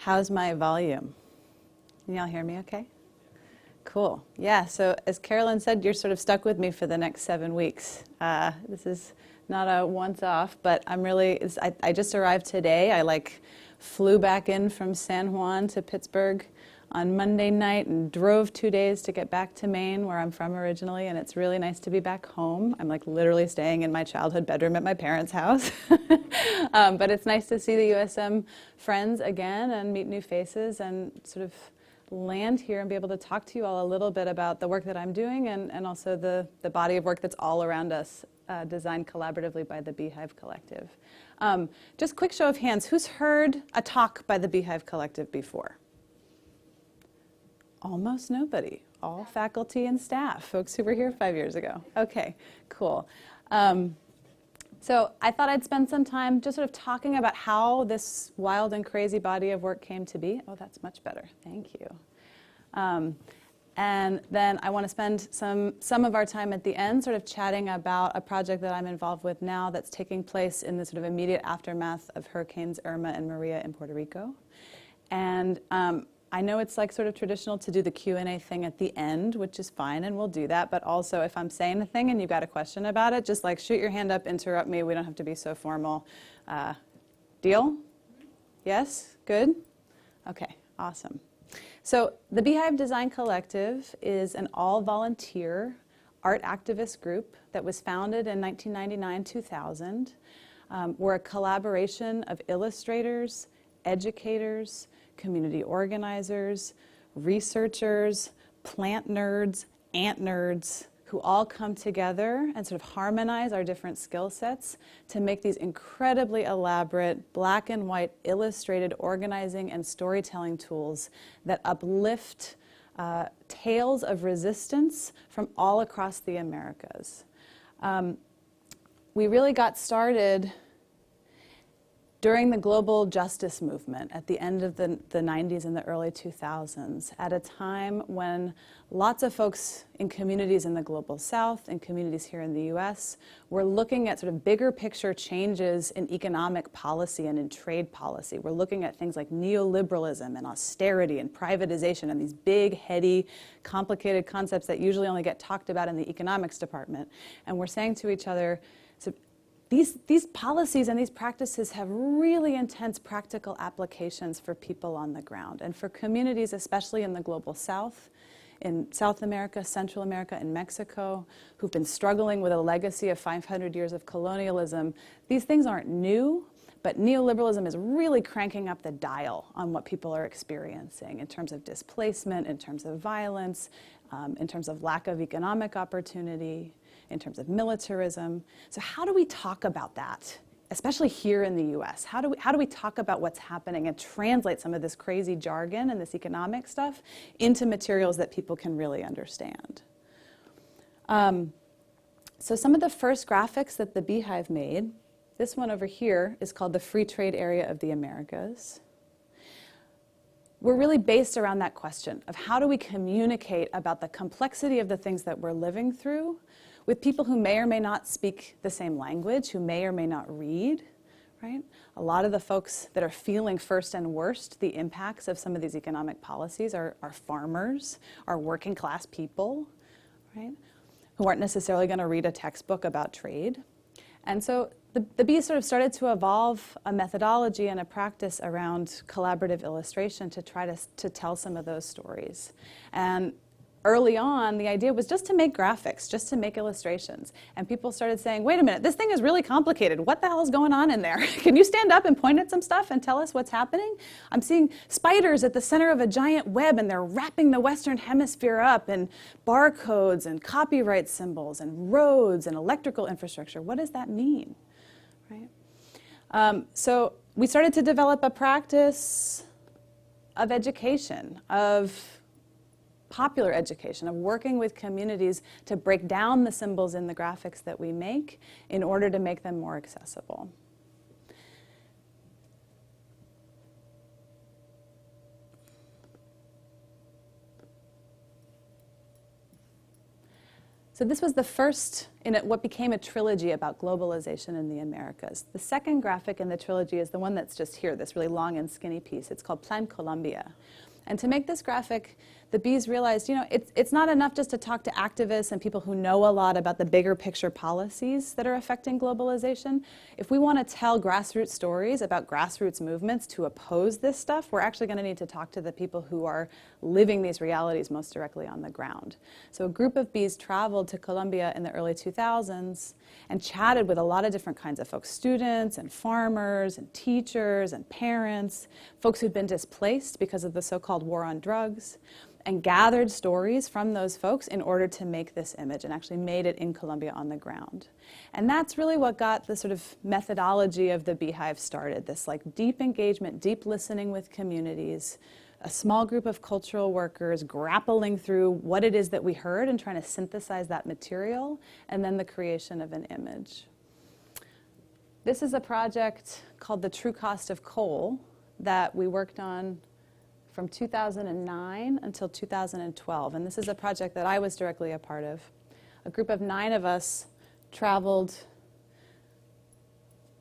How's my volume? Can y'all hear me okay? Cool. Yeah, so as Carolyn said, you're sort of stuck with me for the next 7 weeks. This is not a once-off, but I just arrived today. I flew back in from San Juan to Pittsburgh on Monday night and drove 2 days to get back to Maine, where I'm from originally, and it's really nice to be back home. I'm literally staying in my childhood bedroom at my parents' house. But it's nice to see the USM friends again and meet new faces and sort of land here and be able to talk to you all a little bit about the work that I'm doing and also the body of work that's all around us, designed collaboratively by the Beehive Collective. Just quick show of hands, who's heard a talk by the Beehive Collective before? Almost nobody. All faculty and staff, folks who were here 5 years ago. Okay, cool. So I thought I'd spend some time just sort of talking about how this wild and crazy body of work came to be. Oh, that's much better. Thank you. And then I want to spend some of our time at the end sort of chatting about a project that I'm involved with now that's taking place in the sort of immediate aftermath of Hurricanes Irma and Maria in Puerto Rico. And I know it's sort of traditional to do the Q&A thing at the end, which is fine, and we'll do that. But also, if I'm saying a thing and you've got a question about it, just shoot your hand up, interrupt me. We don't have to be so formal. Deal? Yes? Good? Okay, awesome. So the Beehive Design Collective is an all-volunteer art activist group that was founded in 1999-2000. We're a collaboration of illustrators, educators, community organizers, researchers, plant nerds, ant nerds, who all come together and sort of harmonize our different skill sets to make these incredibly elaborate black and white illustrated organizing and storytelling tools that uplift tales of resistance from all across the Americas. We really got started during the global justice movement at the end of the 90s and the early 2000s, at a time when lots of folks in communities in the global south and communities here in the US were looking at sort of bigger picture changes in economic policy and in trade policy. We're looking at things like neoliberalism and austerity and privatization and these big, heady, complicated concepts that usually only get talked about in the economics department. And we're saying to each other, these policies and these practices have really intense practical applications for people on the ground and for communities, especially in the global south, in South America, Central America, and Mexico, who've been struggling with a legacy of 500 years of colonialism. These things aren't new, but neoliberalism is really cranking up the dial on what people are experiencing in terms of displacement, in terms of violence, in terms of lack of economic opportunity, in terms of militarism. So how do we talk about that, especially here in the US? How do we talk about what's happening and translate some of this crazy jargon and this economic stuff into materials that people can really understand? So some of the first graphics that the Beehive made, this one over here is called the Free Trade Area of the Americas. We're really based around that question of how do we communicate about the complexity of the things that we're living through with people who may or may not speak the same language, who may or may not read, right? A lot of the folks that are feeling first and worst the impacts of some of these economic policies are farmers, are working class people, right? Who aren't necessarily going to read a textbook about trade. And so the Bee sort of started to evolve a methodology and a practice around collaborative illustration to try to tell some of those stories. And early on, the idea was just to make graphics, just to make illustrations. And people started saying, wait a minute, this thing is really complicated. What the hell is going on in there? Can you stand up and point at some stuff and tell us what's happening? I'm seeing spiders at the center of a giant web, and they're wrapping the Western Hemisphere up in barcodes and copyright symbols and roads and electrical infrastructure. What does that mean? Right? So we started to develop a practice of education, of popular education, of working with communities to break down the symbols in the graphics that we make in order to make them more accessible. So So this was the first in what became a trilogy about globalization in the Americas. The second graphic in the trilogy is the one that's just here, this really long and skinny piece. It's called Plan Colombia. And to make this graphic, the bees realized, it's not enough just to talk to activists and people who know a lot about the bigger picture policies that are affecting globalization. If we want to tell grassroots stories about grassroots movements to oppose this stuff, we're actually going to need to talk to the people who are living these realities most directly on the ground. So a group of bees traveled to Colombia in the early 2000s and chatted with a lot of different kinds of folks, students and farmers and teachers and parents, folks who'd been displaced because of the so-called war on drugs, and gathered stories from those folks in order to make this image, and actually made it in Colombia on the ground. And that's really what got the sort of methodology of the Beehive started, this like deep engagement, deep listening with communities, a small group of cultural workers grappling through what it is that we heard and trying to synthesize that material, and then the creation of an image. This is a project called The True Cost of Coal that we worked on from 2009 until 2012. And this is a project that I was directly a part of. A group of 9 of us traveled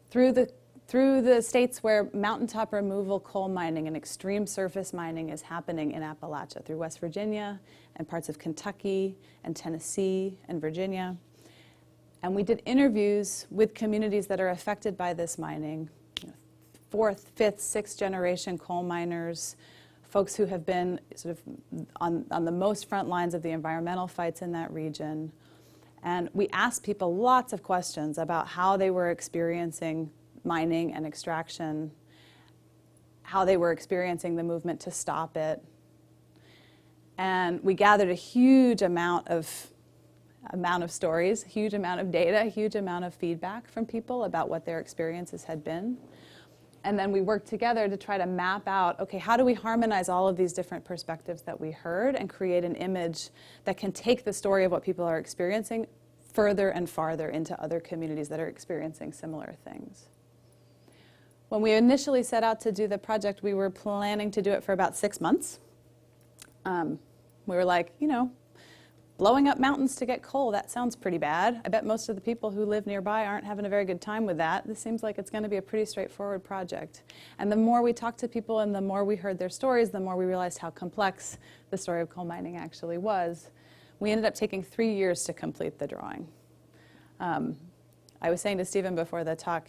through the states where mountaintop removal coal mining and extreme surface mining is happening in Appalachia, through West Virginia and parts of Kentucky and Tennessee and Virginia. And we did interviews with communities that are affected by this mining, 4th, 5th, 6th generation coal miners, folks who have been sort of on the most front lines of the environmental fights in that region. And we asked people lots of questions about how they were experiencing mining and extraction, how they were experiencing the movement to stop it. And we gathered a huge amount of stories, a huge amount of data, a huge amount of feedback from people about what their experiences had been. And then we worked together to try to map out, okay, how do we harmonize all of these different perspectives that we heard and create an image that can take the story of what people are experiencing further and farther into other communities that are experiencing similar things. When we initially set out to do the project, we were planning to do it for about 6 months. We were like, blowing up mountains to get coal, that sounds pretty bad. I bet most of the people who live nearby aren't having a very good time with that. This seems like it's going to be a pretty straightforward project. And the more we talked to people and the more we heard their stories, the more we realized how complex the story of coal mining actually was. We ended up taking 3 years to complete the drawing. I was saying to Stephen before the talk,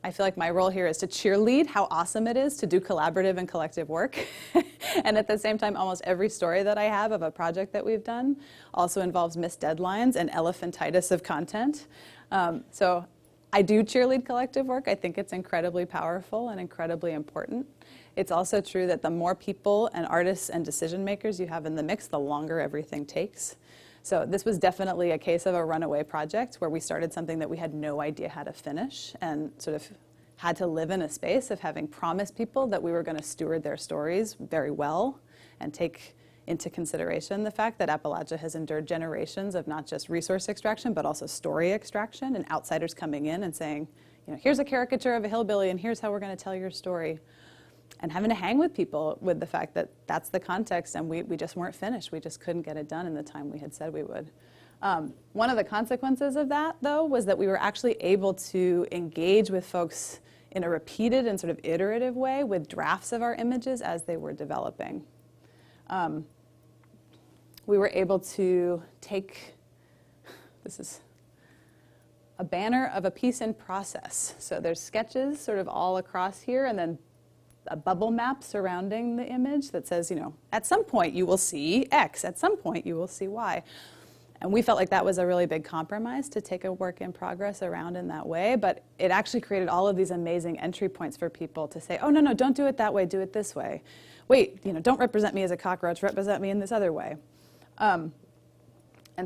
I feel like my role here is to cheerlead how awesome it is to do collaborative and collective work. And at the same time, almost every story that I have of a project that we've done also involves missed deadlines and elephantitis of content. So I do cheerlead collective work. I think it's incredibly powerful and incredibly important. It's also true that the more people and artists and decision makers you have in the mix, the longer everything takes. So this was definitely a case of a runaway project where we started something that we had no idea how to finish and sort of had to live in a space of having promised people that we were going to steward their stories very well and take into consideration the fact that Appalachia has endured generations of not just resource extraction, but also story extraction and outsiders coming in and saying, here's a caricature of a hillbilly and here's how we're going to tell your story. And having to hang with people with the fact that that's the context and we just weren't finished. We just couldn't get it done in the time we had said we would. One of the consequences of that, though, was that we were actually able to engage with folks in a repeated and sort of iterative way with drafts of our images as they were developing. We were able to take, this is a banner of a piece in process. So there's sketches sort of all across here and then a bubble map surrounding the image that says, at some point you will see X, at some point you will see Y. And we felt like that was a really big compromise to take a work in progress around in that way, but it actually created all of these amazing entry points for people to say, oh, no, don't do it that way, do it this way. Wait, don't represent me as a cockroach, represent me in this other way. And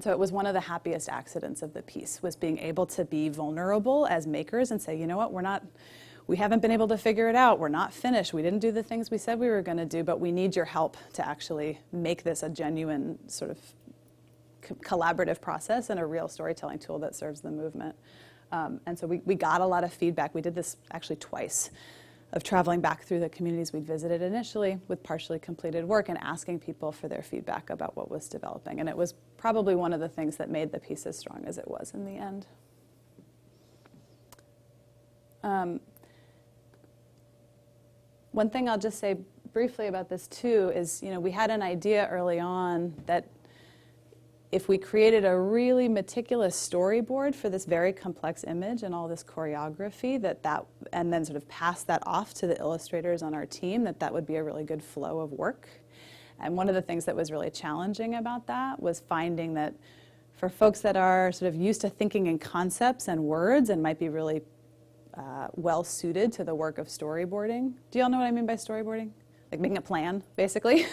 so it was one of the happiest accidents of the piece, was being able to be vulnerable as makers and say, you know what, we haven't been able to figure it out. We're not finished. We didn't do the things we said we were going to do, but we need your help to actually make this a genuine sort of collaborative process and a real storytelling tool that serves the movement. And so we got a lot of feedback. We did this actually twice. traveling back through the communities we'd visited initially with partially completed work and asking people for their feedback about what was developing. And it was probably one of the things that made the piece as strong as it was in the end. One thing I'll just say briefly about this too is, we had an idea early on that if we created a really meticulous storyboard for this very complex image and all this choreography, and then sort of pass that off to the illustrators on our team, that would be a really good flow of work. And one of the things that was really challenging about that was finding that for folks that are sort of used to thinking in concepts and words and might be really well suited to the work of storyboarding. Do y'all know what I mean by storyboarding? Like making a plan, basically.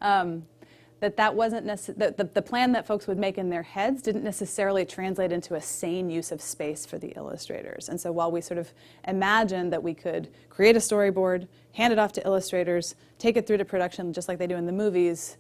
That wasn't the plan that folks would make in their heads didn't necessarily translate into a sane use of space for the illustrators. And so while we sort of imagined that we could create a storyboard, hand it off to illustrators, take it through to production just like they do in the movies,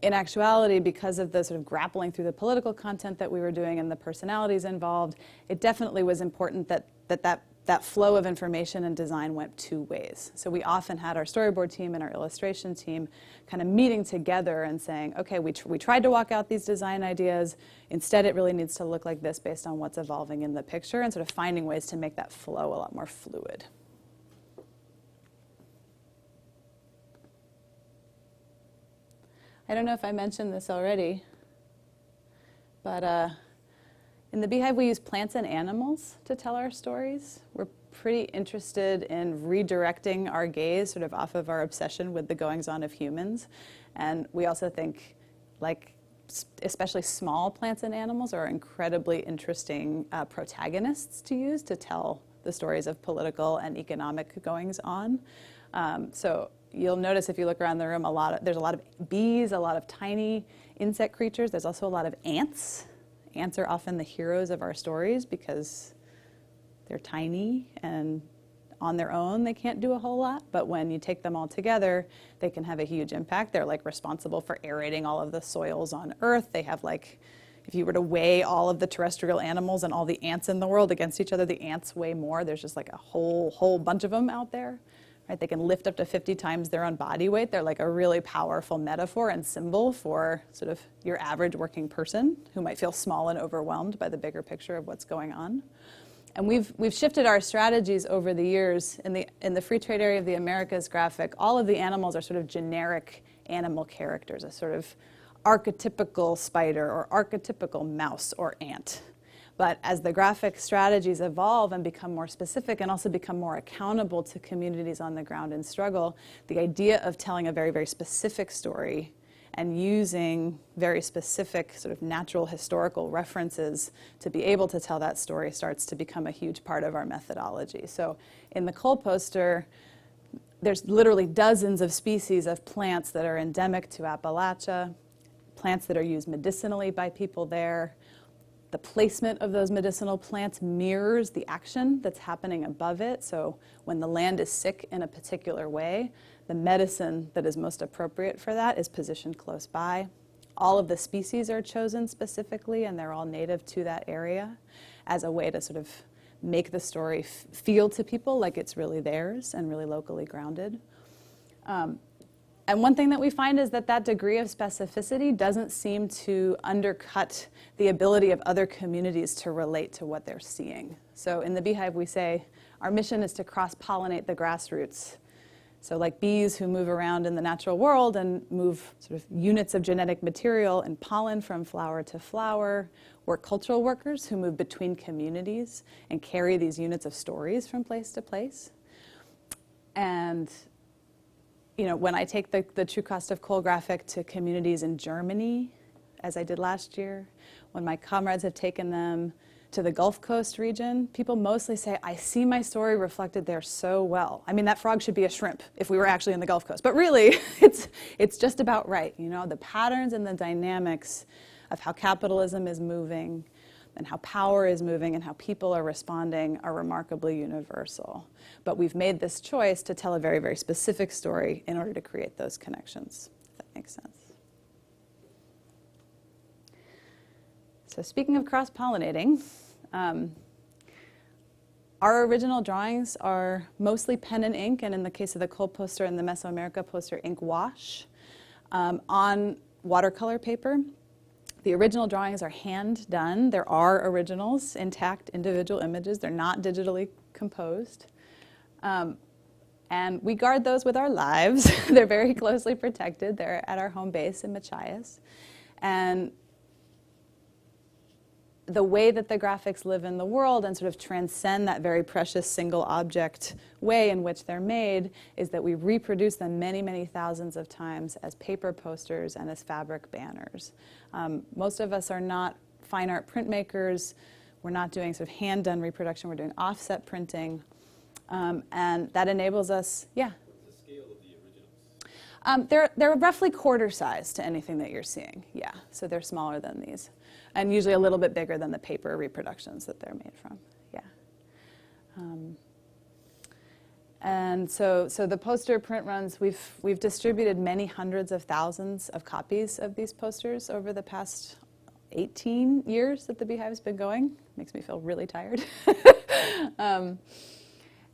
in actuality, because of the sort of grappling through the political content that we were doing and the personalities involved, it definitely was important that flow of information and design went two ways. So we often had our storyboard team and our illustration team kind of meeting together and saying, okay, we tried to walk out these design ideas. Instead, it really needs to look like this based on what's evolving in the picture, and sort of finding ways to make that flow a lot more fluid. I don't know if I mentioned this already, but in the Beehive, we use plants and animals to tell our stories. We're pretty interested in redirecting our gaze sort of off of our obsession with the goings-on of humans. And we also think, like, especially small plants and animals are incredibly interesting protagonists to use to tell the stories of political and economic goings-on. So you'll notice if you look around the room, there's a lot of bees, a lot of tiny insect creatures. There's also a lot of ants. Ants are often the heroes of our stories because they're tiny and on their own they can't do a whole lot, but when you take them all together, they can have a huge impact. They're like responsible for aerating all of the soils on Earth. They have, like, if you were to weigh all of the terrestrial animals and all the ants in the world against each other, the ants weigh more. There's just like a whole bunch of them out there. Right? They can lift up to 50 times their own body weight. They're like a really powerful metaphor and symbol for sort of your average working person who might feel small and overwhelmed by the bigger picture of what's going on. And we've shifted our strategies over the years. In the free trade area of the Americas graphic, all of the animals are sort of generic animal characters, a sort of archetypical spider or archetypical mouse or ant. But as the graphic strategies evolve and become more specific and also become more accountable to communities on the ground in struggle, the idea of telling a very, very specific story and using very specific sort of natural historical references to be able to tell that story starts to become a huge part of our methodology. So in the coal poster, there's literally dozens of species of plants that are endemic to Appalachia, plants that are used medicinally by people there. The placement of those medicinal plants mirrors the action that's happening above it. So when the land is sick in a particular way, the medicine that is most appropriate for that is positioned close by. All of the species are chosen specifically, and they're all native to that area as a way to sort of make the story feel to people like it's really theirs and really locally grounded. And one thing that we find is that degree of specificity doesn't seem to undercut the ability of other communities to relate to what they're seeing. So in the Beehive, we say our mission is to cross-pollinate the grassroots. So like bees who move around in the natural world and move sort of units of genetic material and pollen from flower to flower, we're cultural workers who move between communities and carry these units of stories from place to place. And when I take the True Cost of Coal graphic to communities in Germany, as I did last year, when my comrades have taken them to the Gulf Coast region, people mostly say, I see my story reflected there so well. I mean, that frog should be a shrimp if we were actually in the Gulf Coast. But really, it's just about right. The patterns and the dynamics of how capitalism is moving and how power is moving and how people are responding are remarkably universal. But we've made this choice to tell a very, very specific story in order to create those connections, if that makes sense. So speaking of cross-pollinating, Our original drawings are mostly pen and ink, and in the case of the Cole poster and the Mesoamerica poster, ink wash on watercolor paper. The original drawings are hand done. There are originals, intact individual images. They're not digitally composed. And we guard those with our lives. They're very closely protected. They're at our home base in Machias. And the way that the graphics live in the world and sort of transcend that very precious single object way in which they're made is that we reproduce them many, many thousands of times as paper posters and as fabric banners. Most of us are not fine art printmakers. We're not doing sort of hand-done reproduction. We're doing offset printing. And that enables us, yeah? What's the scale of the originals? They're roughly quarter size to anything that you're seeing, yeah. So they're smaller than these. And usually a little bit bigger than the paper reproductions that they're made from, yeah. And so the poster print runs, we've distributed many hundreds of thousands of copies of these posters over the past 18 years that the Beehive's been going. Makes me feel really tired.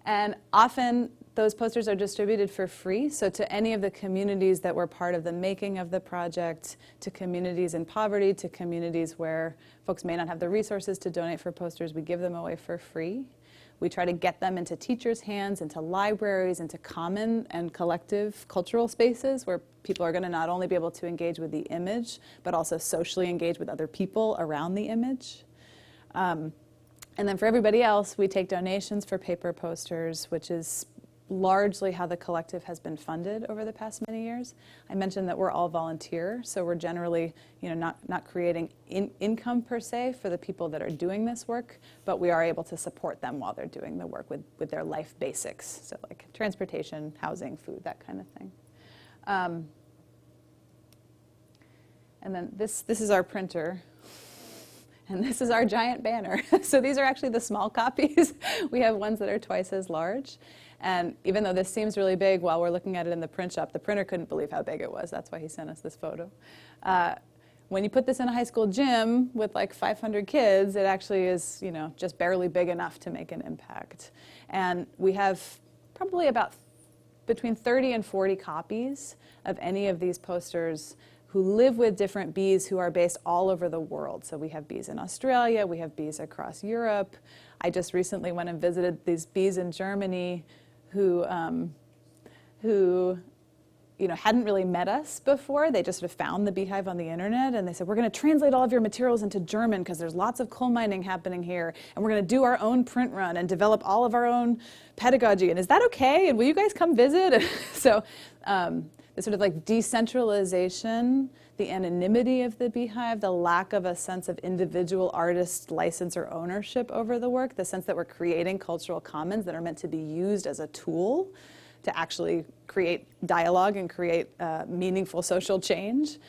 And often those posters are distributed for free, so to any of the communities that were part of the making of the project, to communities in poverty, to communities where folks may not have the resources to donate for posters, we give them away for free. We try to get them into teachers' hands, into libraries, into common and collective cultural spaces where people are going to not only be able to engage with the image, but also socially engage with other people around the image. And then for everybody else, we take donations for paper posters, which is largely how the collective has been funded over the past many years. I mentioned that we're all volunteer, so we're generally not creating income per se for the people that are doing this work, but we are able to support them while they're doing the work with their life basics, so like transportation, housing, food, that kind of thing. And then this is our printer. And this is our giant banner. So these are actually the small copies. We have ones that are twice as large. And even though this seems really big while we're looking at it in the print shop, the printer couldn't believe how big it was. That's why he sent us this photo. When you put this in a high school gym with like 500 kids, it actually is, just barely big enough to make an impact. And we have probably about between 30 and 40 copies of any of these posters who live with different bees who are based all over the world. So we have bees in Australia, we have bees across Europe. I just recently went and visited these bees in Germany who hadn't really met us before. They just sort of found the Beehive on the internet, and they said, we're going to translate all of your materials into German because there's lots of coal mining happening here, and we're going to do our own print run and develop all of our own pedagogy, and is that okay? And will you guys come visit? And so the sort of like decentralization, the anonymity of the Beehive, the lack of a sense of individual artist license or ownership over the work, the sense that we're creating cultural commons that are meant to be used as a tool to actually create dialogue and create meaningful social change.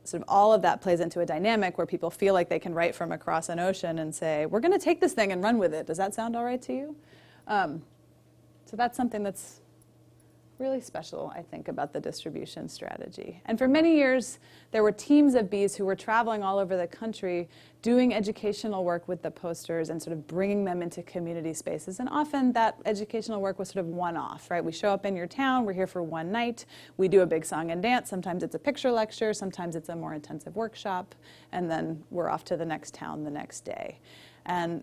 Sort of all of that plays into a dynamic where people feel like they can write from across an ocean and say, we're going to take this thing and run with it. Does that sound all right to you? So that's something that's really special, I think, about the distribution strategy. And for many years, there were teams of bees who were traveling all over the country doing educational work with the posters and sort of bringing them into community spaces. And often that educational work was sort of one-off, right? We show up in your town, we're here for one night, we do a big song and dance, sometimes it's a picture lecture, sometimes it's a more intensive workshop, and then we're off to the next town the next day. And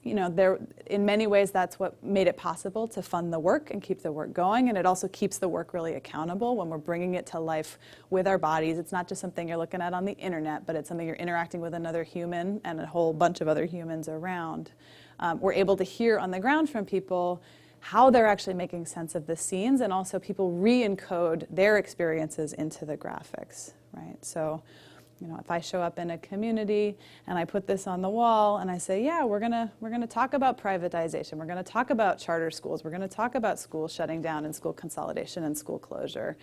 in many ways, that's what made it possible to fund the work and keep the work going. And it also keeps the work really accountable when we're bringing it to life with our bodies. It's not just something you're looking at on the internet, but it's something you're interacting with another human and a whole bunch of other humans around. We're able to hear on the ground from people how they're actually making sense of the scenes, and also people re-encode their experiences into the graphics, right? So, if I show up in a community and I put this on the wall and I say, yeah, we're gonna talk about privatization, we're gonna talk about charter schools, we're gonna talk about schools shutting down and school consolidation and school closure.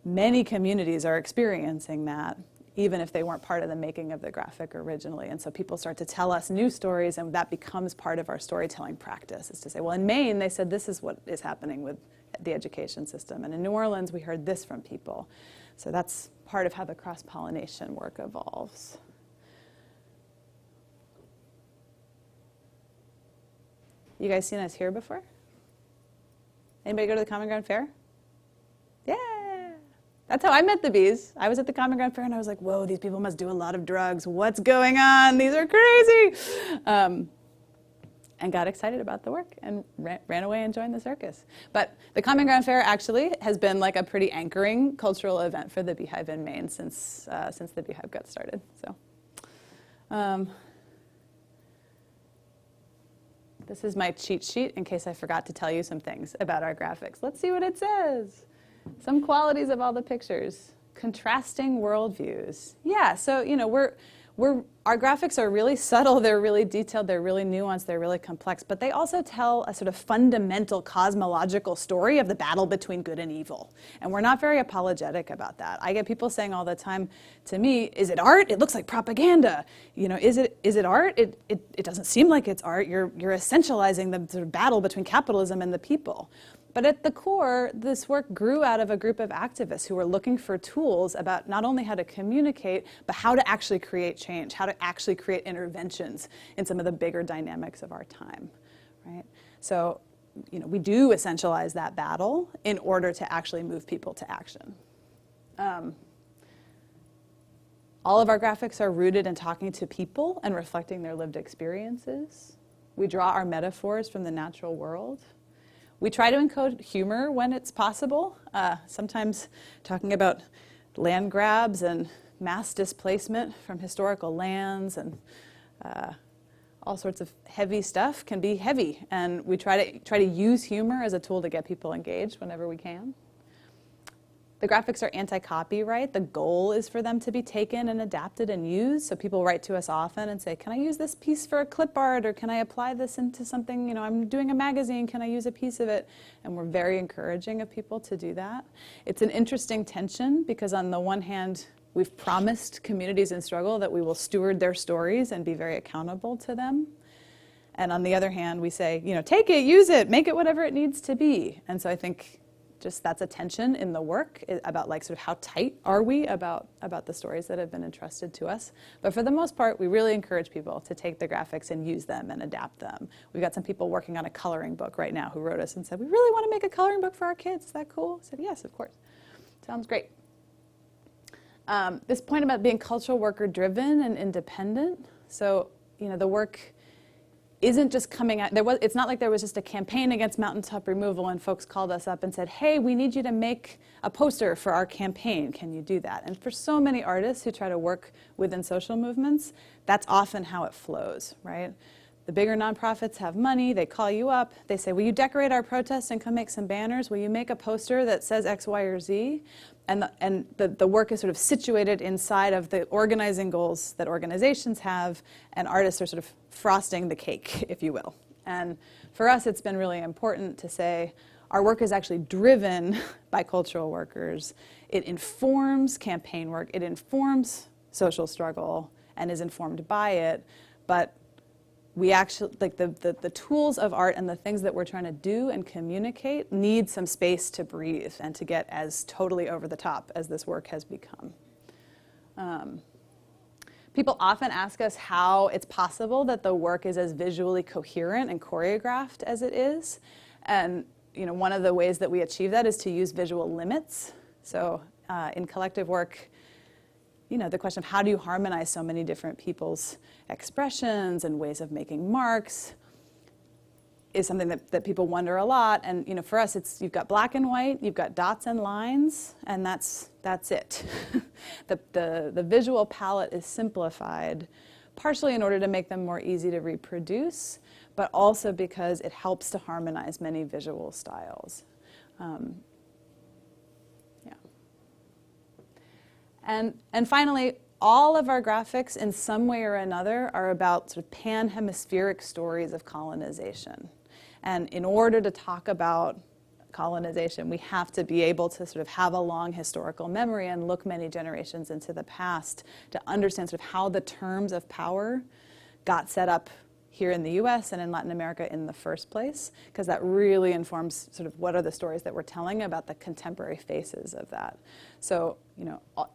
Many communities are experiencing that, even if they weren't part of the making of the graphic originally. And so people start to tell us new stories, and that becomes part of our storytelling practice, is to say, well, in Maine, they said this is what is happening with the education system. And in New Orleans, we heard this from people. So that's part of how the cross-pollination work evolves. You guys seen us here before? Anybody go to the Common Ground Fair? Yeah. That's how I met the bees. I was at the Common Ground Fair and I was like, whoa, these people must do a lot of drugs. What's going on? These are crazy. And got excited about the work and ran away and joined the circus. But the Common Ground Fair actually has been like a pretty anchoring cultural event for the Beehive in Maine since the Beehive got started. So, this is my cheat sheet in case I forgot to tell you some things about our graphics. Let's see what it says. Some qualities of all the pictures. Contrasting worldviews. Yeah, so our graphics are really subtle, they're really detailed, they're really nuanced, they're really complex, but they also tell a sort of fundamental cosmological story of the battle between good and evil. And we're not very apologetic about that. I get people saying all the time to me, is it art? It looks like propaganda. Is it art? It doesn't seem like it's art. You're essentializing the sort of battle between capitalism and the people. But at the core, this work grew out of a group of activists who were looking for tools about not only how to communicate, but how to actually create change, how to actually create interventions in some of the bigger dynamics of our time, right? So, we do essentialize that battle in order to actually move people to action. All of our graphics are rooted in talking to people and reflecting their lived experiences. We draw our metaphors from the natural world. We try to encode humor when it's possible, sometimes talking about land grabs and mass displacement from historical lands and all sorts of heavy stuff can be heavy. And we try to use humor as a tool to get people engaged whenever we can. The graphics are anti-copyright. The goal is for them to be taken and adapted and used. So people write to us often and say, can I use this piece for a clip art, or can I apply this into something, I'm doing a magazine, can I use a piece of it? And we're very encouraging of people to do that. It's an interesting tension because on the one hand, we've promised communities in struggle that we will steward their stories and be very accountable to them. And on the other hand, we say, take it, use it, make it whatever it needs to be. And so I think just that's a tension in the work about sort of how tight are we about the stories that have been entrusted to us. But for the most part, we really encourage people to take the graphics and use them and adapt them. We've got some people working on a coloring book right now who wrote us and said, we really want to make a coloring book for our kids. Is that cool? I said, yes, of course. Sounds great. This point about being cultural worker driven and independent. So, the work isn't just coming out, it's not like there was just a campaign against mountaintop removal and folks called us up and said, hey, we need you to make a poster for our campaign. Can you do that? And for so many artists who try to work within social movements, that's often how it flows, right? The bigger nonprofits have money, they call you up, they say, will you decorate our protest and come make some banners? Will you make a poster that says X, Y, or Z? And the work is sort of situated inside of the organizing goals that organizations have, and artists are sort of frosting the cake, if you will. And for us, it's been really important to say our work is actually driven by cultural workers. It informs campaign work, it informs social struggle, and is informed by it, but we actually, the tools of art and the things that we're trying to do and communicate need some space to breathe and to get as totally over the top as this work has become. People often ask us how it's possible that the work is as visually coherent and choreographed as it is. And one of the ways that we achieve that is to use visual limits. So in collective work, the question of how do you harmonize so many different people's expressions and ways of making marks is something that people wonder a lot. And for us, you've got black and white, you've got dots and lines, and that's it. The visual palette is simplified, partially in order to make them more easy to reproduce, but also because it helps to harmonize many visual styles. And finally, all of our graphics in some way or another are about sort of pan-hemispheric stories of colonization. And in order to talk about colonization, we have to be able to sort of have a long historical memory and look many generations into the past to understand sort of how the terms of power got set up here in the US and in Latin America in the first place, because that really informs sort of what are the stories that we're telling about the contemporary faces of that. So,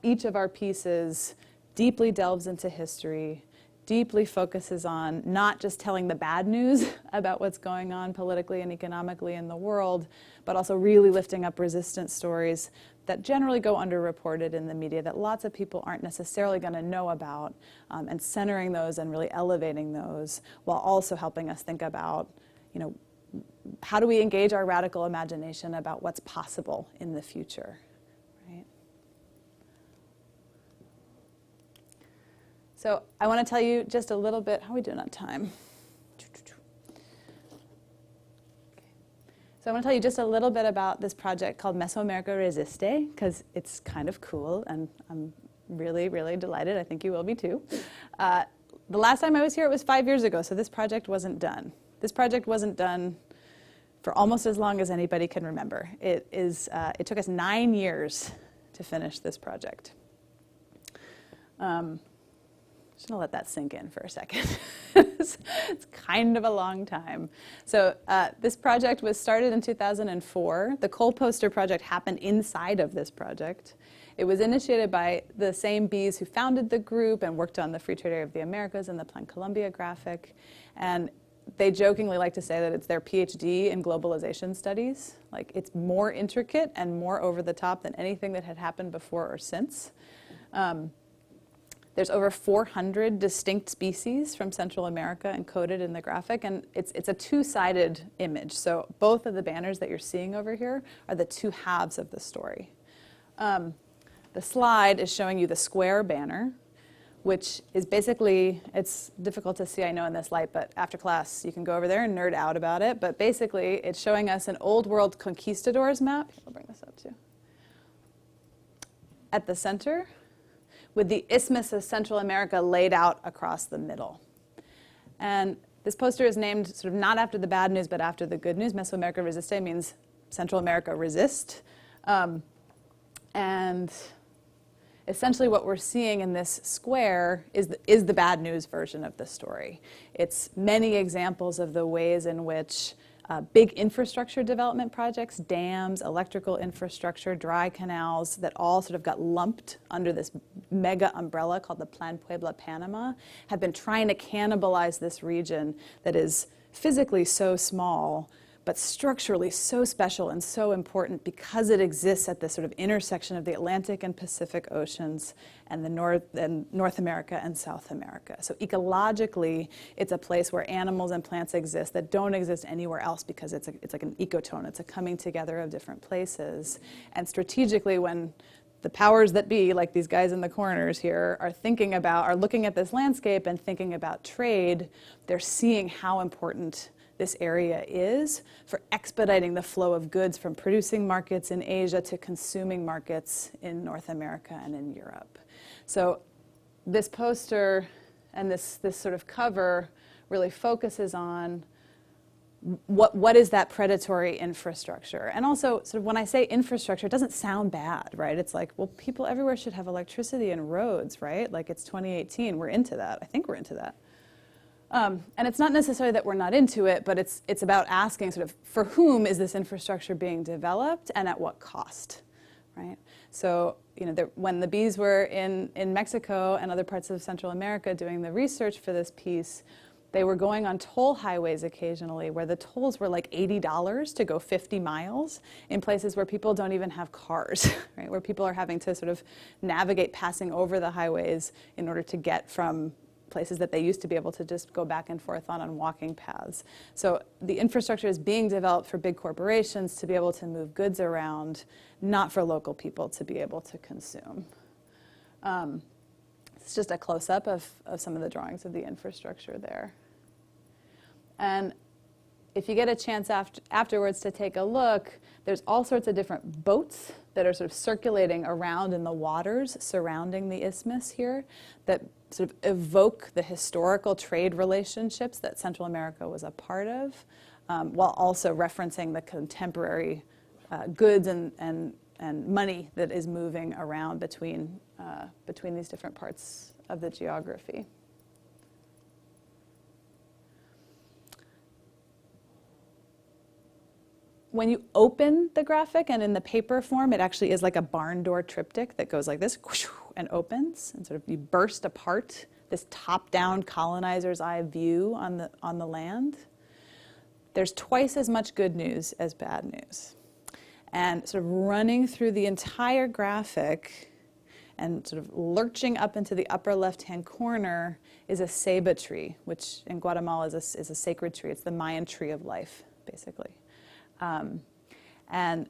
each of our pieces deeply delves into history, deeply focuses on not just telling the bad news about what's going on politically and economically in the world, but also really lifting up resistance stories that generally go underreported in the media that lots of people aren't necessarily going to know about, and centering those and really elevating those while also helping us think about, how do we engage our radical imagination about what's possible in the future, right? So I want to tell you just a little bit. How are we doing on time? So I want to tell you just a little bit about this project called Mesoamerica Resiste, because it's kind of cool, and I'm really, really delighted. I think you will be too. The last time I was here, it was 5 years ago, so this project wasn't done. This project wasn't done for almost as long as anybody can remember. It took us 9 years to finish this project. Just gonna let that sink in for a second. It's kind of a long time. So this project was started in 2004. The coal poster project happened inside of this project. It was initiated by the same bees who founded the group and worked on the Free Trade Area of the Americas and the Plan Colombia graphic. And they jokingly like to say that it's their PhD in globalization studies. Like, it's more intricate and more over the top than anything that had happened before or since. There's over 400 distinct species from Central America encoded in the graphic, and it's a two-sided image. So both of the banners that you're seeing over here are the two halves of the story. The slide is showing you the square banner, which is basically, it's difficult to see, I know, in this light, but after class you can go over there and nerd out about it. But basically it's showing us an old world conquistadors map. I'll bring this up too. At the center, with the Isthmus of Central America laid out across the middle. And this poster is named sort of not after the bad news, but after the good news. Mesoamerica Resiste means Central America resist. And essentially what we're seeing in this square is the bad news version of the story. It's many examples of the ways in which big infrastructure development projects, dams, electrical infrastructure, dry canals, that all sort of got lumped under this mega umbrella called the Plan Puebla-Panama, have been trying to cannibalize this region that is physically so small, but structurally so special and so important because it exists at this sort of intersection of the Atlantic and Pacific Oceans and the North America and South America. So ecologically, it's a place where animals and plants exist that don't exist anywhere else because it's like an ecotone. It's a coming together of different places. And strategically, when the powers that be, like these guys in the corners here, are looking at this landscape and thinking about trade, they're seeing how important this area is for expediting the flow of goods from producing markets in Asia to consuming markets in North America and in Europe. So this poster and this sort of cover really focuses on what is that predatory infrastructure. And also, sort of when I say infrastructure, it doesn't sound bad, right? It's like, well, people everywhere should have electricity and roads, right? Like, it's 2018, we're into that. I think we're into that. And it's not necessarily that we're not into it, but it's about asking sort of, for whom is this infrastructure being developed and at what cost, right? So, when the bees were in Mexico and other parts of Central America doing the research for this piece, they were going on toll highways occasionally where the tolls were like $80 to go 50 miles in places where people don't even have cars, right? Where people are having to sort of navigate passing over the highways in order to get from places that they used to be able to just go back and forth on walking paths. So the infrastructure is being developed for big corporations to be able to move goods around, not for local people to be able to consume. It's just a close-up of some of the drawings of the infrastructure there. And if you get a chance afterwards to take a look, there's all sorts of different boats that are sort of circulating around in the waters surrounding the isthmus here that sort of evoke the historical trade relationships that Central America was a part of, while also referencing the contemporary goods and money that is moving around between these different parts of the geography. When you open the graphic, and in the paper form, it actually is like a barn door triptych that goes like this and opens, and sort of you burst apart this top-down colonizer's eye view on the land, there's twice as much good news as bad news. And sort of running through the entire graphic and sort of lurching up into the upper left-hand corner is a ceiba tree, which in Guatemala is a sacred tree. It's the Mayan tree of life, basically. And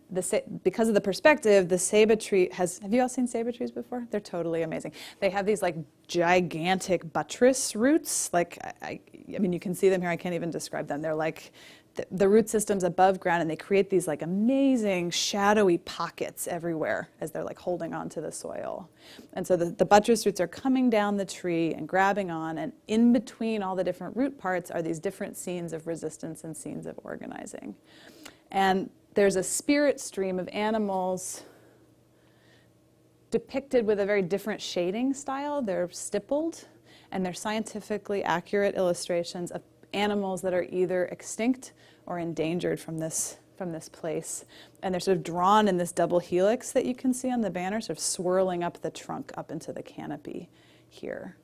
because of the perspective, the ceiba tree have you all seen ceiba trees before? They're totally amazing. They have these like gigantic buttress roots. Like, I mean, you can see them here. I can't even describe them. They're like the root system's above ground, and they create these like amazing shadowy pockets everywhere as they're like holding onto the soil. And so the buttress roots are coming down the tree and grabbing on, and in between all the different root parts are these different scenes of resistance and scenes of organizing. And there's a spirit stream of animals depicted with a very different shading style. They're stippled, and they're scientifically accurate illustrations of animals that are either extinct or endangered from this place. And they're sort of drawn in this double helix that you can see on the banner, sort of swirling up the trunk up into the canopy here.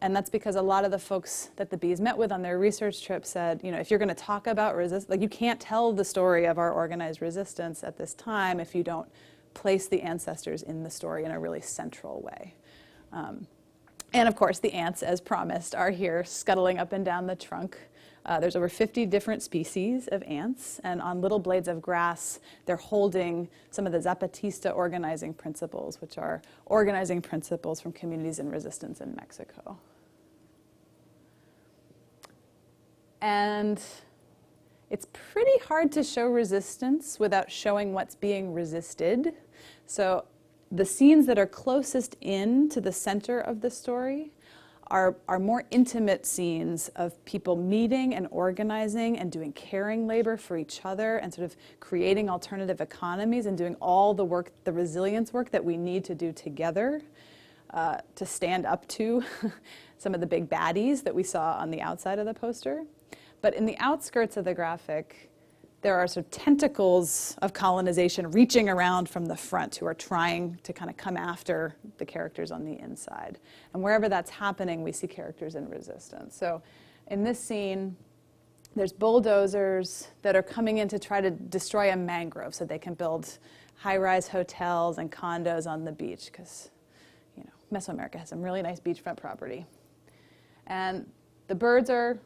And that's because a lot of the folks that the bees met with on their research trip said, you know, if you're going to talk about resistance, like you can't tell the story of our organized resistance at this time if you don't place the ancestors in the story in a really central way. And of course, the ants, as promised, are here scuttling up and down the trunk. There's over 50 different species of ants, and on little blades of grass, they're holding some of the Zapatista organizing principles, which are organizing principles from communities in resistance in Mexico. And it's pretty hard to show resistance without showing what's being resisted. So the scenes that are closest in to the center of the story are more intimate scenes of people meeting and organizing and doing caring labor for each other and sort of creating alternative economies and doing all the work, the resilience work that we need to do together to stand up to some of the big baddies that we saw on the outside of the poster. But in the outskirts of the graphic, there are sort of tentacles of colonization reaching around from the front who are trying to kind of come after the characters on the inside. And wherever that's happening, we see characters in resistance. So in this scene, there's bulldozers that are coming in to try to destroy a mangrove so they can build high-rise hotels and condos on the beach because, you know, Mesoamerica has some really nice beachfront property. And the birds are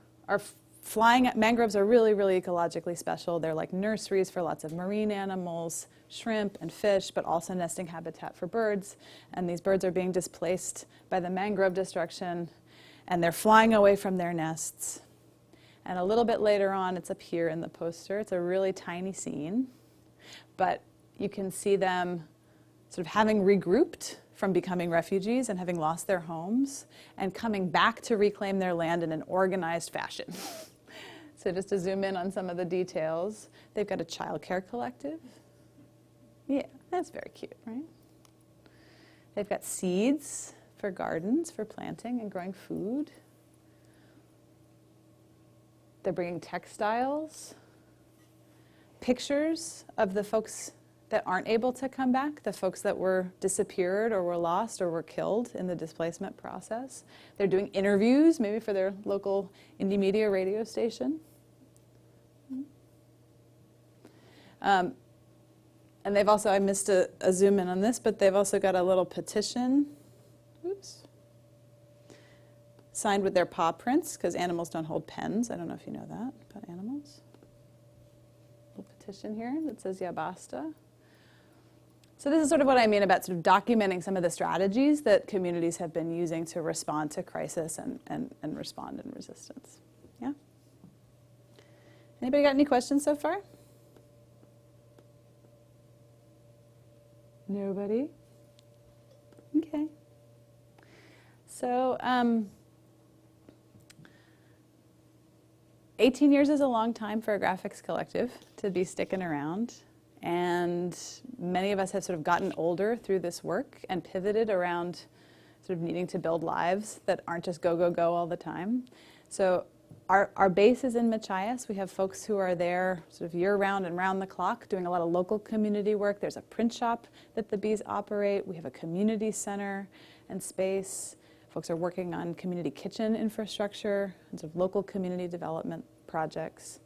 flying at mangroves are really, really ecologically special. They're like nurseries for lots of marine animals, shrimp and fish, but also nesting habitat for birds. And these birds are being displaced by the mangrove destruction, and they're flying away from their nests. And a little bit later on, it's up here in the poster. It's a really tiny scene, but you can see them sort of having regrouped from becoming refugees and having lost their homes and coming back to reclaim their land in an organized fashion. So just to zoom in on some of the details, they've got a child care collective. Yeah, that's very cute, right? They've got seeds for gardens, for planting and growing food. They're bringing textiles, pictures of the folks that aren't able to come back, the folks that were disappeared or were lost or were killed in the displacement process. They're doing interviews, maybe for their local indie media radio station. And they've also, I missed a zoom in on this, but they've also got a little petition, signed with their paw prints, because animals don't hold pens. I don't know if you know that about animals. A little petition here that says, "Ya basta." So this is sort of what I mean about sort of documenting some of the strategies that communities have been using to respond to crisis and respond in resistance. Yeah? Anybody got any questions so far? Nobody? Okay. So 18 years is a long time for a graphics collective to be sticking around. And many of us have sort of gotten older through this work and pivoted around sort of needing to build lives that aren't just go, go, go all the time. So our base is in Machias. We have folks who are there sort of year-round and round the clock doing a lot of local community work. There's a print shop that the bees operate. We have a community center and space. Folks are working on community kitchen infrastructure and sort of local community development projects.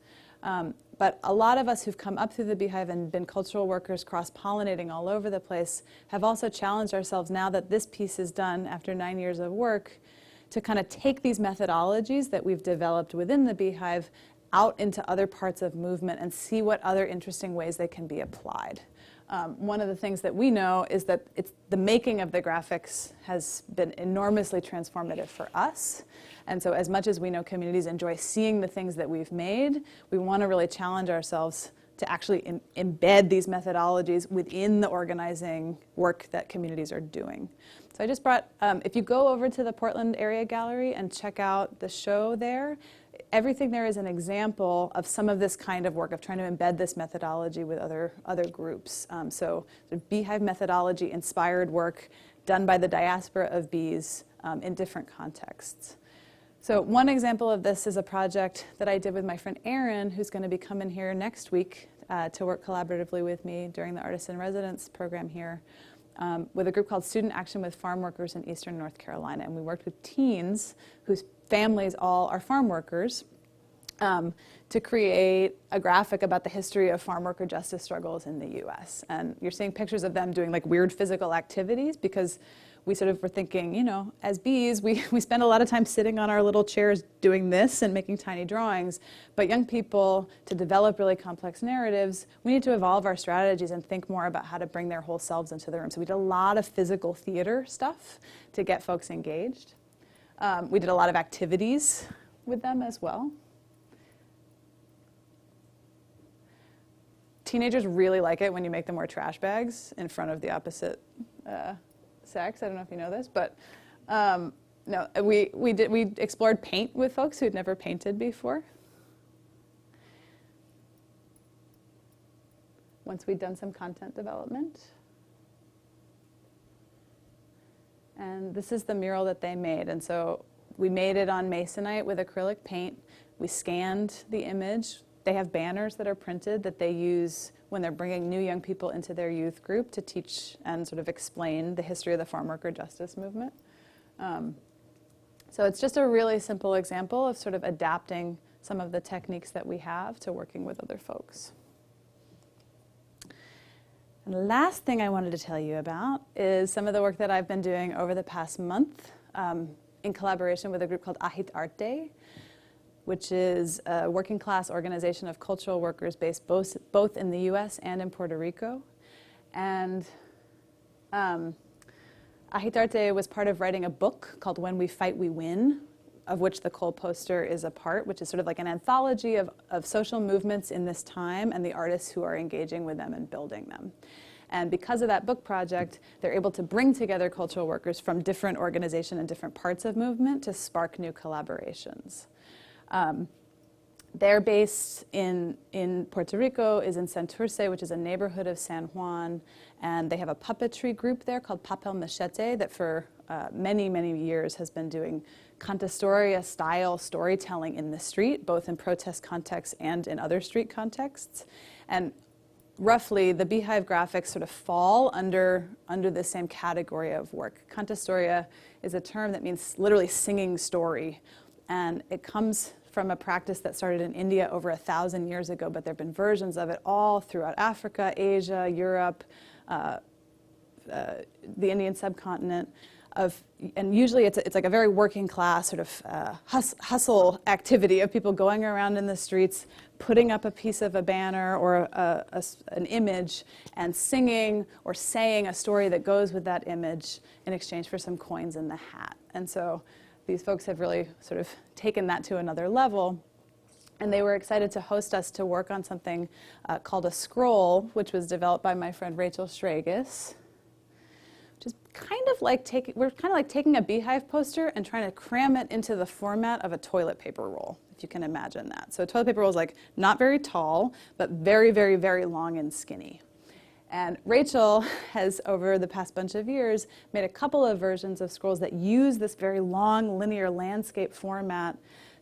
But a lot of us who've come up through the Beehive and been cultural workers cross-pollinating all over the place have also challenged ourselves, now that this piece is done after 9 years of work, to kind of take these methodologies that we've developed within the Beehive out into other parts of movement and see what other interesting ways they can be applied. One of the things that we know is that the making of the graphics has been enormously transformative for us. And so as much as we know communities enjoy seeing the things that we've made, we want to really challenge ourselves to actually embed these methodologies within the organizing work that communities are doing. So I just brought, if you go over to the Portland Area Gallery and check out the show there, everything there is an example of some of this kind of work, of trying to embed this methodology with other groups. So the Beehive methodology inspired work done by the diaspora of bees in different contexts. So one example of this is a project that I did with my friend Erin, who's going to be coming here next week to work collaboratively with me during the Artist in Residence program here, with a group called Student Action with Farm Workers in Eastern North Carolina. And we worked with teens whose families all are farm workers to create a graphic about the history of farm worker justice struggles in the US. And you're seeing pictures of them doing like weird physical activities, because we sort of were thinking, you know, as bees, we spend a lot of time sitting on our little chairs doing this and making tiny drawings. But young people, to develop really complex narratives, we need to evolve our strategies and think more about how to bring their whole selves into the room. So we did a lot of physical theater stuff to get folks engaged. We did a lot of activities with them as well. Teenagers really like it when you make them wear trash bags in front of the opposite sex. I don't know if you know this, but no, we explored paint with folks who'd never painted before. Once we'd done some content development. And this is the mural that they made. And so we made it on masonite with acrylic paint. We scanned the image. They have banners that are printed that they use when they're bringing new young people into their youth group to teach and sort of explain the history of the farm worker justice movement. So it's just a really simple example of sort of adapting some of the techniques that we have to working with other folks. And the last thing I wanted to tell you about is some of the work that I've been doing over the past month in collaboration with a group called Ahit Arte, which is a working class organization of cultural workers based both in the US and in Puerto Rico. And Ahit Arte was part of writing a book called When We Fight, We Win, of which the Cole poster is a part, which is sort of like an anthology of social movements in this time and the artists who are engaging with them and building them. And because of that book project, they're able to bring together cultural workers from different organizations and different parts of movement to spark new collaborations. They're based in Puerto Rico, is in Santurce, which is a neighborhood of San Juan, and they have a puppetry group there called Papel Machete that for many, many years has been doing cantastoria-style storytelling in the street, both in protest contexts and in other street contexts. And roughly, the Beehive graphics sort of fall under the same category of work. Cantastoria is a term that means literally singing story, and it comes from a practice that started in India over 1,000 years ago, but there have been versions of it all throughout Africa, Asia, Europe, the Indian subcontinent. And usually it's like a very working class sort of hustle activity of people going around in the streets, putting up a piece of a banner or an image and singing or saying a story that goes with that image in exchange for some coins in the hat. And so these folks have really sort of taken that to another level. And they were excited to host us to work on something called a scroll, which was developed by my friend Rachel Schragus. Which is kind of like taking a Beehive poster and trying to cram it into the format of a toilet paper roll, if you can imagine that. So a toilet paper roll is like not very tall, but very, very, very long and skinny. And Rachel has, over the past bunch of years, made a couple of versions of scrolls that use this very long linear landscape format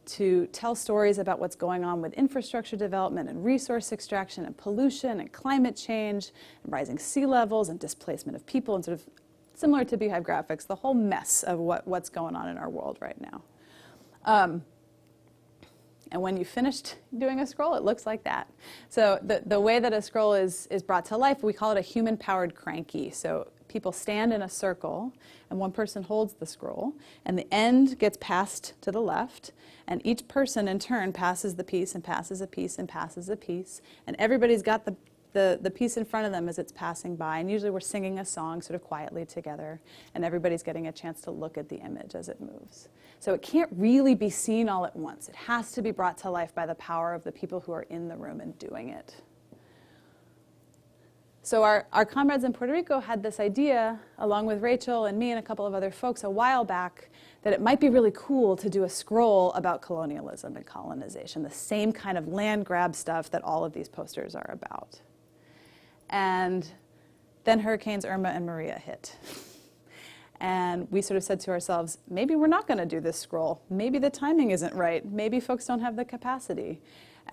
to tell stories about what's going on with infrastructure development and resource extraction and pollution and climate change and rising sea levels and displacement of people and sort of similar to Beehive graphics, the whole mess of what's going on in our world right now. And when you finished doing a scroll, it looks like that. So the way that a scroll is brought to life, we call it a human-powered cranky. So people stand in a circle, and one person holds the scroll, and the end gets passed to the left, and each person in turn passes the piece and passes a piece and passes a piece, and everybody's got the piece in front of them as it's passing by, and usually we're singing a song sort of quietly together, and everybody's getting a chance to look at the image as it moves. So it can't really be seen all at once. It has to be brought to life by the power of the people who are in the room and doing it. So our comrades in Puerto Rico had this idea, along with Rachel and me and a couple of other folks a while back, that it might be really cool to do a scroll about colonialism and colonization, the same kind of land grab stuff that all of these posters are about. And then Hurricanes Irma and Maria hit. And we sort of said to ourselves, maybe we're not going to do this scroll. Maybe the timing isn't right. Maybe folks don't have the capacity.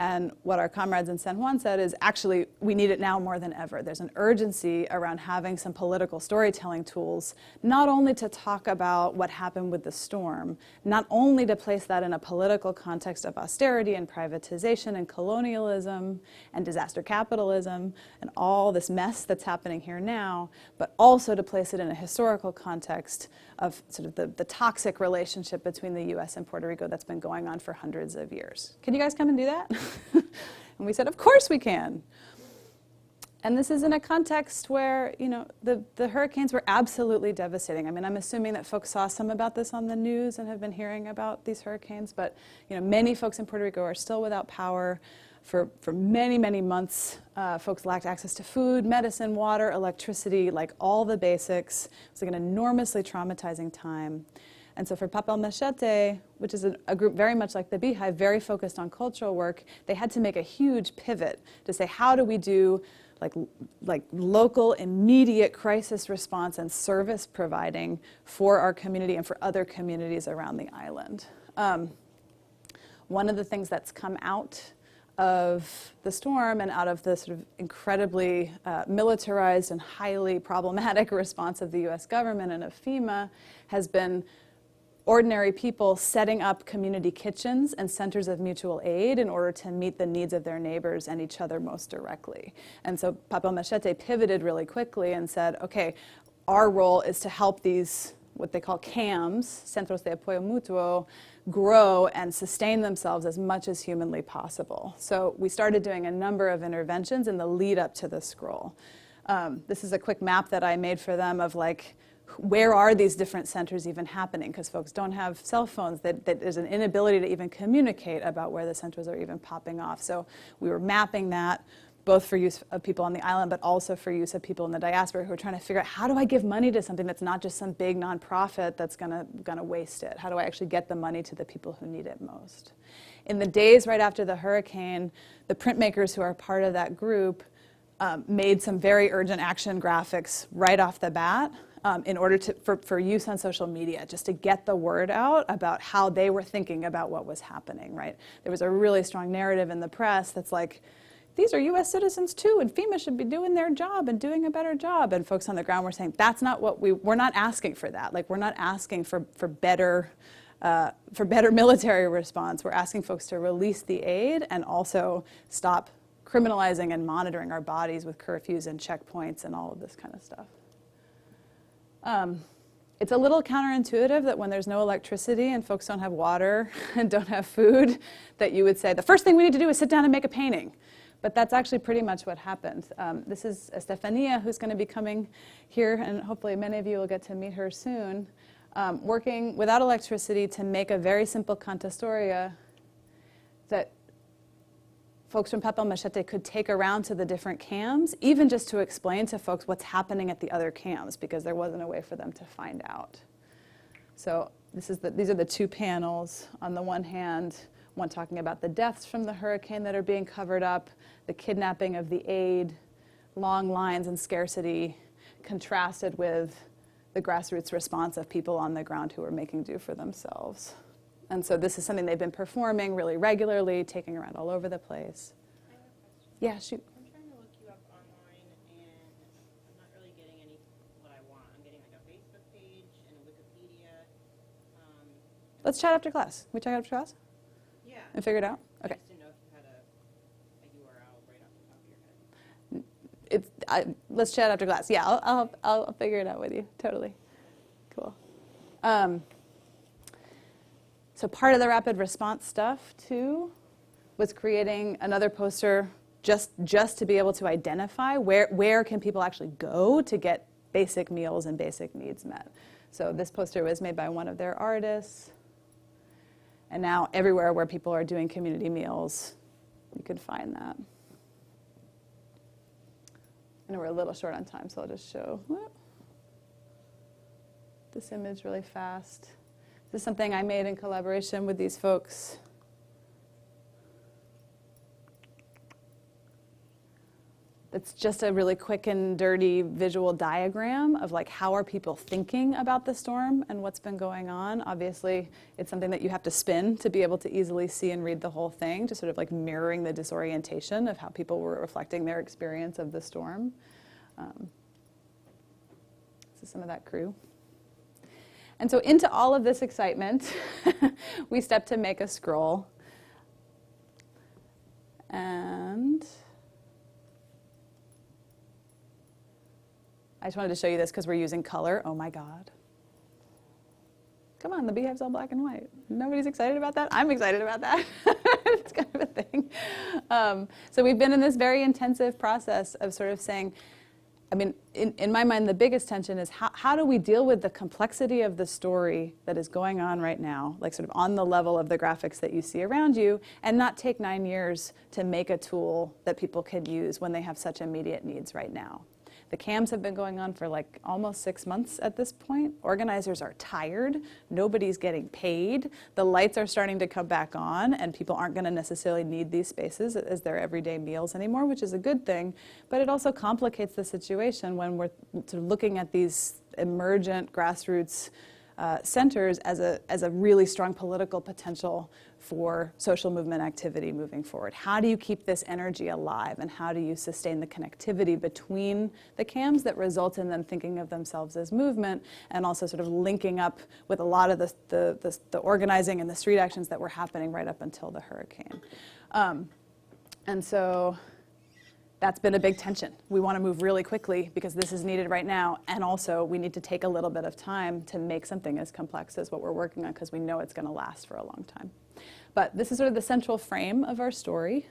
And what our comrades in San Juan said is, actually, we need it now more than ever. There's an urgency around having some political storytelling tools, not only to talk about what happened with the storm, not only to place that in a political context of austerity and privatization and colonialism and disaster capitalism and all this mess that's happening here now, but also to place it in a historical context of sort of the toxic relationship between the US and Puerto Rico that's been going on for hundreds of years. Can you guys come and do that? And we said, of course we can. And this is in a context where, you know, the hurricanes were absolutely devastating. I mean, I'm assuming that folks saw some about this on the news and have been hearing about these hurricanes, but, you know, many folks in Puerto Rico are still without power. For many, many months, folks lacked access to food, medicine, water, electricity, like all the basics. It was like an enormously traumatizing time. And so for Papel Machete, which is a group very much like the Beehive, very focused on cultural work, they had to make a huge pivot to say, how do we do like local, immediate crisis response and service providing for our community and for other communities around the island? One of the things that's come out of the storm and out of the sort of incredibly militarized and highly problematic response of the US government and of FEMA has been ordinary people setting up community kitchens and centers of mutual aid in order to meet the needs of their neighbors and each other most directly. And so Papel Machete pivoted really quickly and said, okay, our role is to help these, what they call CAMs, Centros de Apoyo Mutuo, grow and sustain themselves as much as humanly possible. So we started doing a number of interventions in the lead up to the scroll. This is a quick map that I made for them of like, where are these different centers even happening? Because folks don't have cell phones, that there's an inability to even communicate about where the centers are even popping off. So we were mapping that, both for use of people on the island, but also for use of people in the diaspora who are trying to figure out, how do I give money to something that's not just some big nonprofit that's gonna waste it? How do I actually get the money to the people who need it most? In the days right after the hurricane, the printmakers who are part of that group made some very urgent action graphics right off the bat in order for use on social media, just to get the word out about how they were thinking about what was happening, right? There was a really strong narrative in the press that's like, these are US citizens too, and FEMA should be doing their job and doing a better job. And folks on the ground were saying, that's not what we're not asking for that. Like, we're not asking for better military response. We're asking folks to release the aid and also stop criminalizing and monitoring our bodies with curfews and checkpoints and all of this kind of stuff. It's a little counterintuitive that when there's no electricity and folks don't have water and don't have food, that you would say, the first thing we need to do is sit down and make a painting. But that's actually pretty much what happened. This is Estefania, who's going to be coming here, and hopefully many of you will get to meet her soon, working without electricity to make a very simple cantastoria that folks from Papel Machete could take around to the different CAMs, even just to explain to folks what's happening at the other CAMs, because there wasn't a way for them to find out. So these are the two panels. On the one hand, one talking about the deaths from the hurricane that are being covered up, the kidnapping of the aid, long lines and scarcity, contrasted with the grassroots response of people on the ground who are making do for themselves. And so this is something they've been performing really regularly, taking around all over the place. I have a question. Yeah, shoot. I'm trying to look you up online, and I'm not really getting what I want. I'm getting like a Let's chat after class. Can we chat after class Yeah. and figure it out? I Okay. just didn't know if you had a URL right off the top of your head. Let's chat after class. Yeah, I'll figure it out with you. Totally. Cool. So part of the rapid response stuff too was creating another poster just to be able to identify where can people actually go to get basic meals and basic needs met. So this poster was made by one of their artists. And now everywhere where people are doing community meals, you can find that. I know we're a little short on time, so I'll just show this image really fast. This is something I made in collaboration with these folks. It's just a really quick and dirty visual diagram of like how are people thinking about the storm and what's been going on. Obviously, it's something that you have to spin to be able to easily see and read the whole thing, just sort of like mirroring the disorientation of how people were reflecting their experience of the storm. This is some of that crew. And so into all of this excitement, we stepped to make a scroll. And I just wanted to show you this because we're using color. Oh my God. Come on, the Beehive's all black and white. Nobody's excited about that? I'm excited about that. It's kind of a thing. So we've been in this very intensive process of sort of saying, I mean, in my mind, the biggest tension is how do we deal with the complexity of the story that is going on right now, like sort of on the level of the graphics that you see around you, and not take 9 years to make a tool that people can use when they have such immediate needs right now. The cams have been going on for like almost 6 months at this point. Organizers are tired. Nobody's getting paid. The lights are starting to come back on, and people aren't going to necessarily need these spaces as their everyday meals anymore, which is a good thing. But it also complicates the situation when we're sort of looking at these emergent grassroots centers as a really strong political potential for social movement activity moving forward. How do you keep this energy alive, and how do you sustain the connectivity between the cams that result in them thinking of themselves as movement, and also sort of linking up with a lot of the organizing and the street actions that were happening right up until the hurricane. And so that's been a big tension. We want to move really quickly because this is needed right now, and also we need to take a little bit of time to make something as complex as what we're working on because we know it's going to last for a long time. But this is sort of the central frame of our story.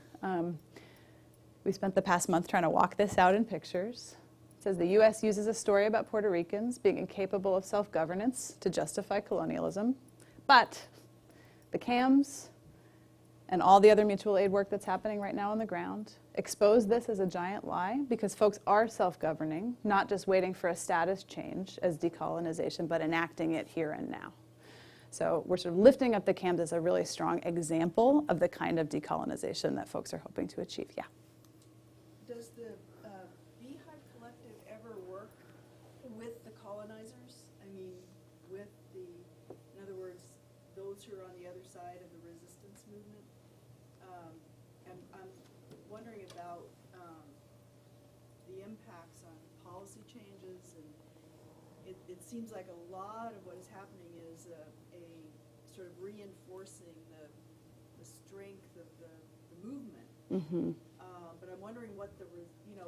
We spent the past month trying to walk this out in pictures. It says the U.S. uses a story about Puerto Ricans being incapable of self-governance to justify colonialism, but the CAMs and all the other mutual aid work that's happening right now on the ground expose this as a giant lie, because folks are self-governing, not just waiting for a status change as decolonization, but enacting it here and now. So we're sort of lifting up the CAMs as a really strong example of the kind of decolonization that folks are hoping to achieve. Yeah? Does the Beehive Collective ever work with the colonizers? I mean, with the, in other words, those who are on the other side of the resistance movement? And I'm wondering about the impacts on policy changes, and it seems like a lot of what is happening is a sort of reinforcing the strength of the movement. Mm-hmm. But I'm wondering what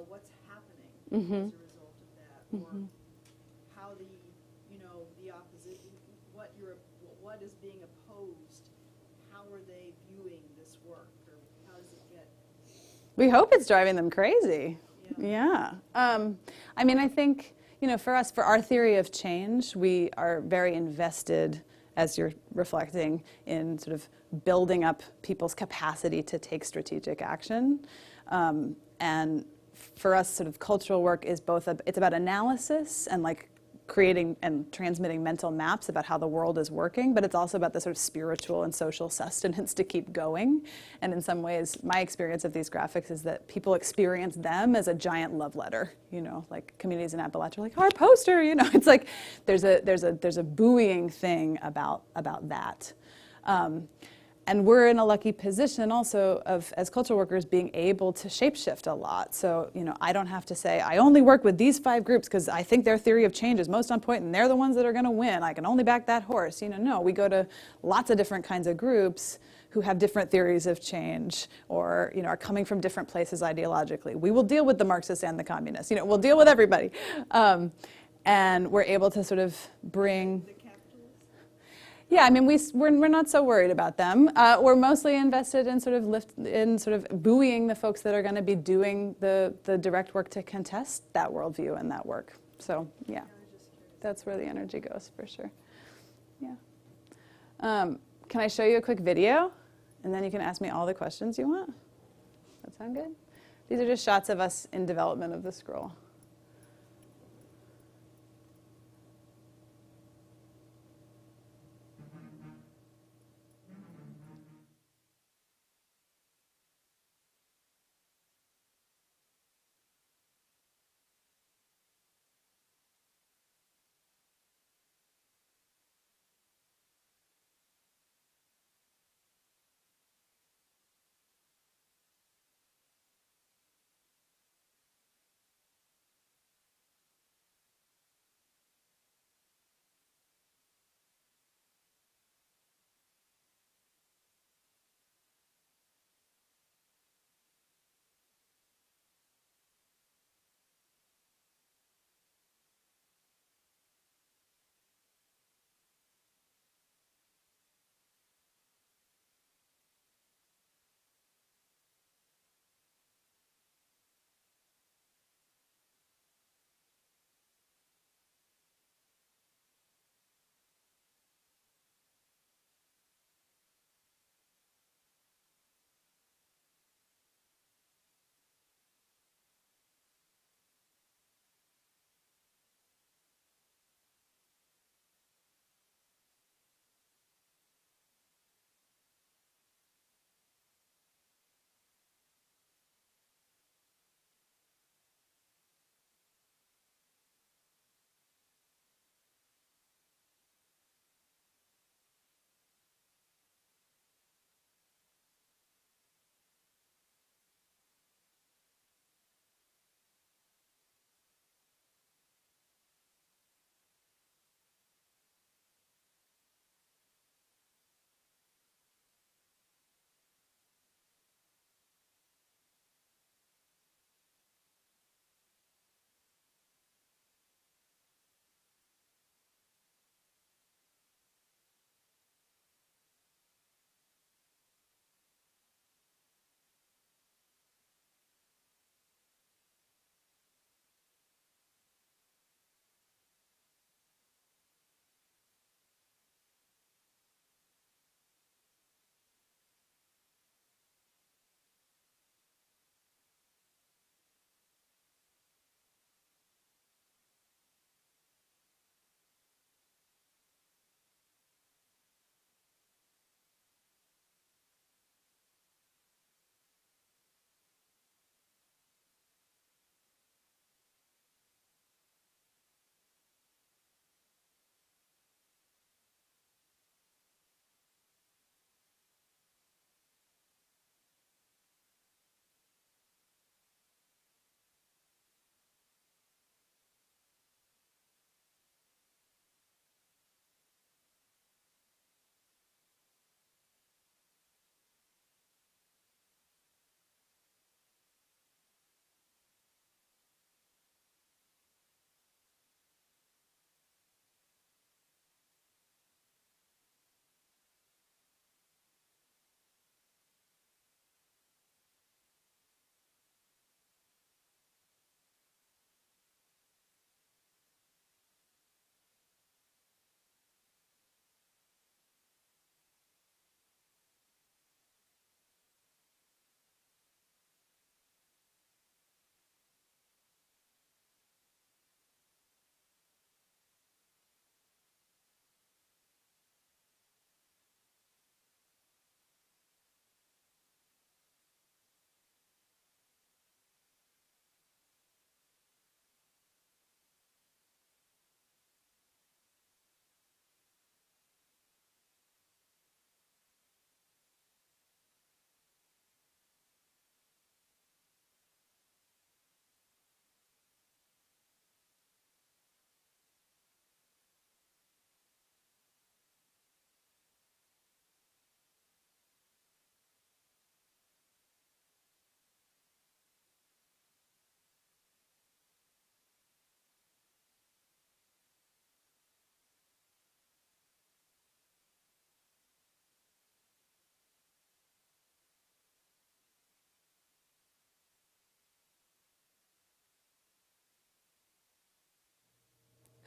what's happening Mm-hmm. as a result of that, or how the opposition, what is being opposed, how are they viewing this work, or how does it get? We hope it's driving them crazy. Yeah. I mean, I think, for us, for our theory of change, we are very invested, as you're reflecting, in sort of building up people's capacity to take strategic action. And for us, sort of cultural work is it's about analysis and like creating and transmitting mental maps about how the world is working, but it's also about the sort of spiritual and social sustenance to keep going. And in some ways, my experience of these graphics is that people experience them as a giant love letter, like communities in Appalachia are like, our poster, it's like there's a buoying thing about that. And we're in a lucky position also of, as cultural workers, being able to shapeshift a lot. So, I don't have to say, I only work with these 5 groups because I think their theory of change is most on point and they're the ones that are going to win. I can only back that horse. No, we go to lots of different kinds of groups who have different theories of change or, are coming from different places ideologically. We will deal with the Marxists and the communists. We'll deal with everybody. And we're able to sort of bring... The capitalists? Yeah, I mean, we're not so worried about them. We're mostly invested in sort of buoying the folks that are going to be doing the direct work to contest that worldview and that work. So, yeah, that's where the energy goes for sure. Yeah. Can I show you a quick video? And then you can ask me all the questions you want. That sound good? These are just shots of us in development of the scroll.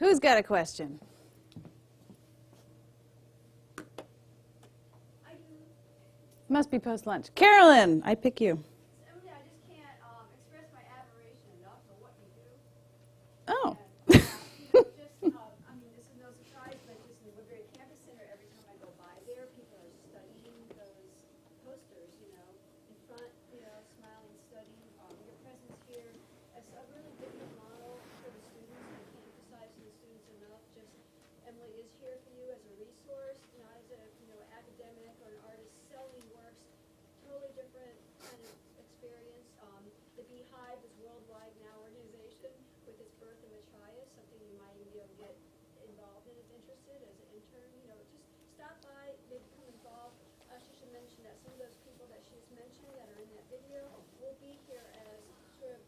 Who's got a question? I do. Must be post-lunch. Carolyn, I pick you. Emily, I just can't express my admiration enough for what you do. Oh. And, I mean, this is no surprise, but just in the Woodbury Campus Center, every time I go by there, people are studying those posters, in front, smiling, studying. Your presence here as a really good model for the students. I can't emphasize to the students enough. Just Emily is here for you as a resource, not as a academic or an artist selling works. Totally different kind of experience. The Beehive is worldwide now organization with its birth in Machias, something you might even be able to get involved in if interested as an intern. Just stop by, maybe become involved. She should mention that some of those people that she's mentioned that are in that video will be here as sort of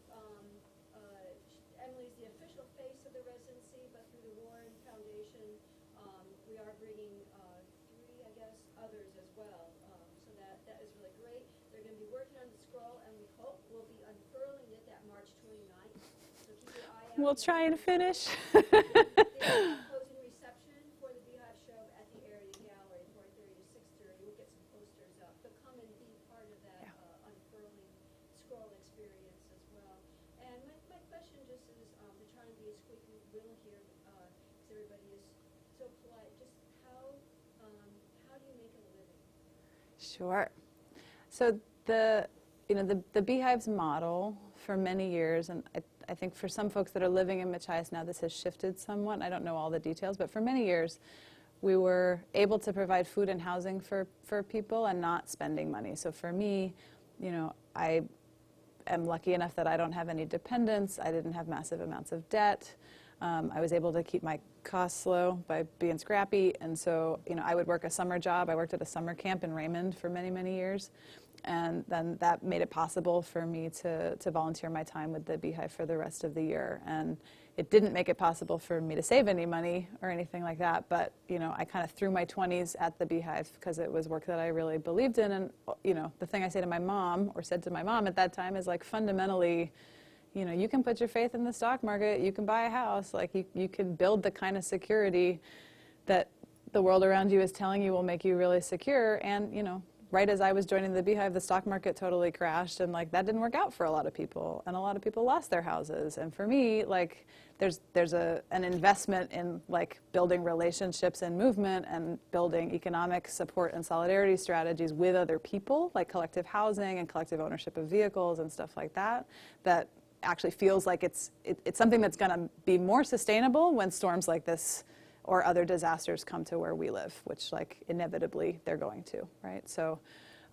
Emily's the official face of the residency, but through the Warren Foundation, we are bringing 3, I guess, others as well. So that is really great. They're going to be working on the scroll, and we hope we'll be unfurling it that March 29th. So keep your eye out. We'll try and finish. There's a closing reception for the Beehive show at the area gallery, 4:30 to 6:30. We'll get some posters up. But come and be part of that unfurling scroll experience as well. And my question just is, to try and be a squeaky wheel here, because everybody is so polite. Just how do you make a living? Sure. So the Beehive's model for many years, and I think for some folks that are living in Machias now, this has shifted somewhat. I don't know all the details, but for many years, we were able to provide food and housing for people and not spending money. So for me, I am lucky enough that I don't have any dependents. I didn't have massive amounts of debt. I was able to keep my costs low by being scrappy. And so, I would work a summer job. I worked at a summer camp in Raymond for many, many years. And then that made it possible for me to volunteer my time with the Beehive for the rest of the year. And it didn't make it possible for me to save any money or anything like that. But, I kind of threw my 20s at the Beehive because it was work that I really believed in. And, the thing I say to my mom, or said to my mom at that time, is like, fundamentally, you can put your faith in the stock market, you can buy a house, like you can build the kind of security that the world around you is telling you will make you really secure. And, right as I was joining the Beehive, the stock market totally crashed, and that didn't work out for a lot of people, and a lot of people lost their houses. And for me, there's an investment in building relationships and movement and building economic support and solidarity strategies with other people, like collective housing and collective ownership of vehicles and stuff like that, that actually feels like it's something that's going to be more sustainable when storms like this or other disasters come to where we live, which inevitably they're going to, right? So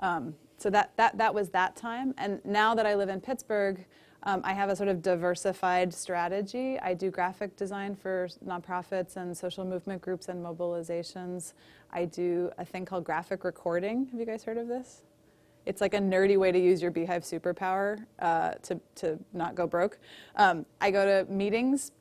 that was that time. And now that I live in Pittsburgh, I have a sort of diversified strategy. I do graphic design for nonprofits and social movement groups and mobilizations. I do a thing called graphic recording. Have you guys heard of this? It's like a nerdy way to use your Beehive superpower to not go broke. I go to meetings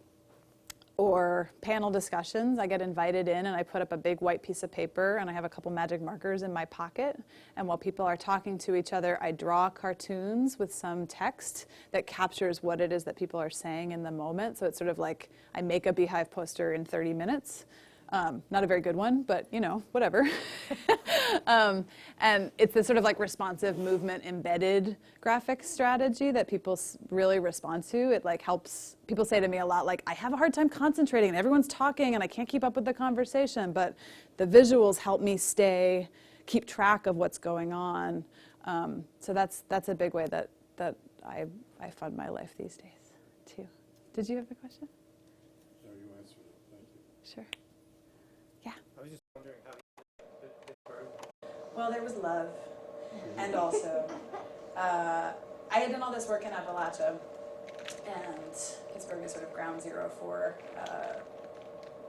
or panel discussions. I get invited in and I put up a big white piece of paper and I have a couple magic markers in my pocket. And while people are talking to each other, I draw cartoons with some text that captures what it is that people are saying in the moment. So it's sort of like I make a Beehive poster in 30 minutes. Not a very good one, but whatever. And it's this sort of responsive movement embedded graphic strategy that people really respond to. It helps. People say to me a lot, I have a hard time concentrating and everyone's talking and I can't keep up with the conversation, but the visuals help me keep track of what's going on. So that's a big way that I fund my life these days too. Did you have a question? No, you answered it. Thank you. Sure. I was just wondering how you did Pittsburgh. Well, there was love, and also I had done all this work in Appalachia, and Pittsburgh is sort of ground zero for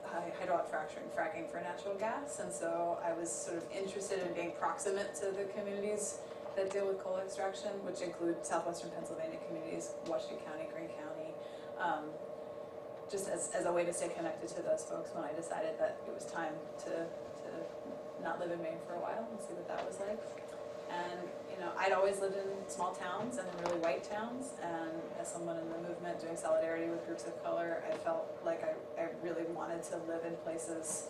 hydraulic fracking for natural gas, and so I was sort of interested in being proximate to the communities that deal with coal extraction, which include southwestern Pennsylvania communities, Washington County, Greene County, just as a way to stay connected to those folks when I decided that it was time to not live in Maine for a while and see what that was like. And I'd always lived in small towns and in really white towns, and as someone in the movement doing solidarity with groups of color, I felt like I really wanted to live in places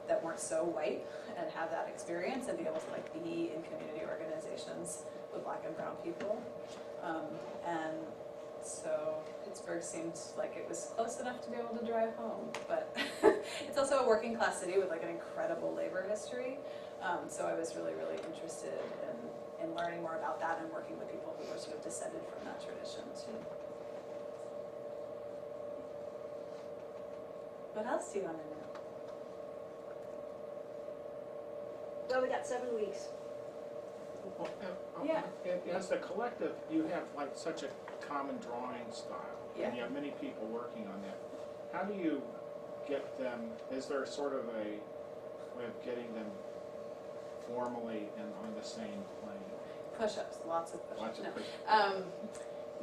that weren't so white and have that experience and be able to be in community organizations with Black and brown people. And so Pittsburgh seemed like it was close enough to be able to drive home, but it's also a working class city with an incredible labor history. So I was really, really interested in learning more about that and working with people who were sort of descended from that tradition too. What else do you want to know? Well, we got 7 weeks. Well, Yeah. As the collective, you have such a common drawing style. Yeah. And you have many people working on that. How do you get them, is there sort of a way of getting them formally and on the same plane? Push-ups, lots of push-ups. Lots of No. push-ups.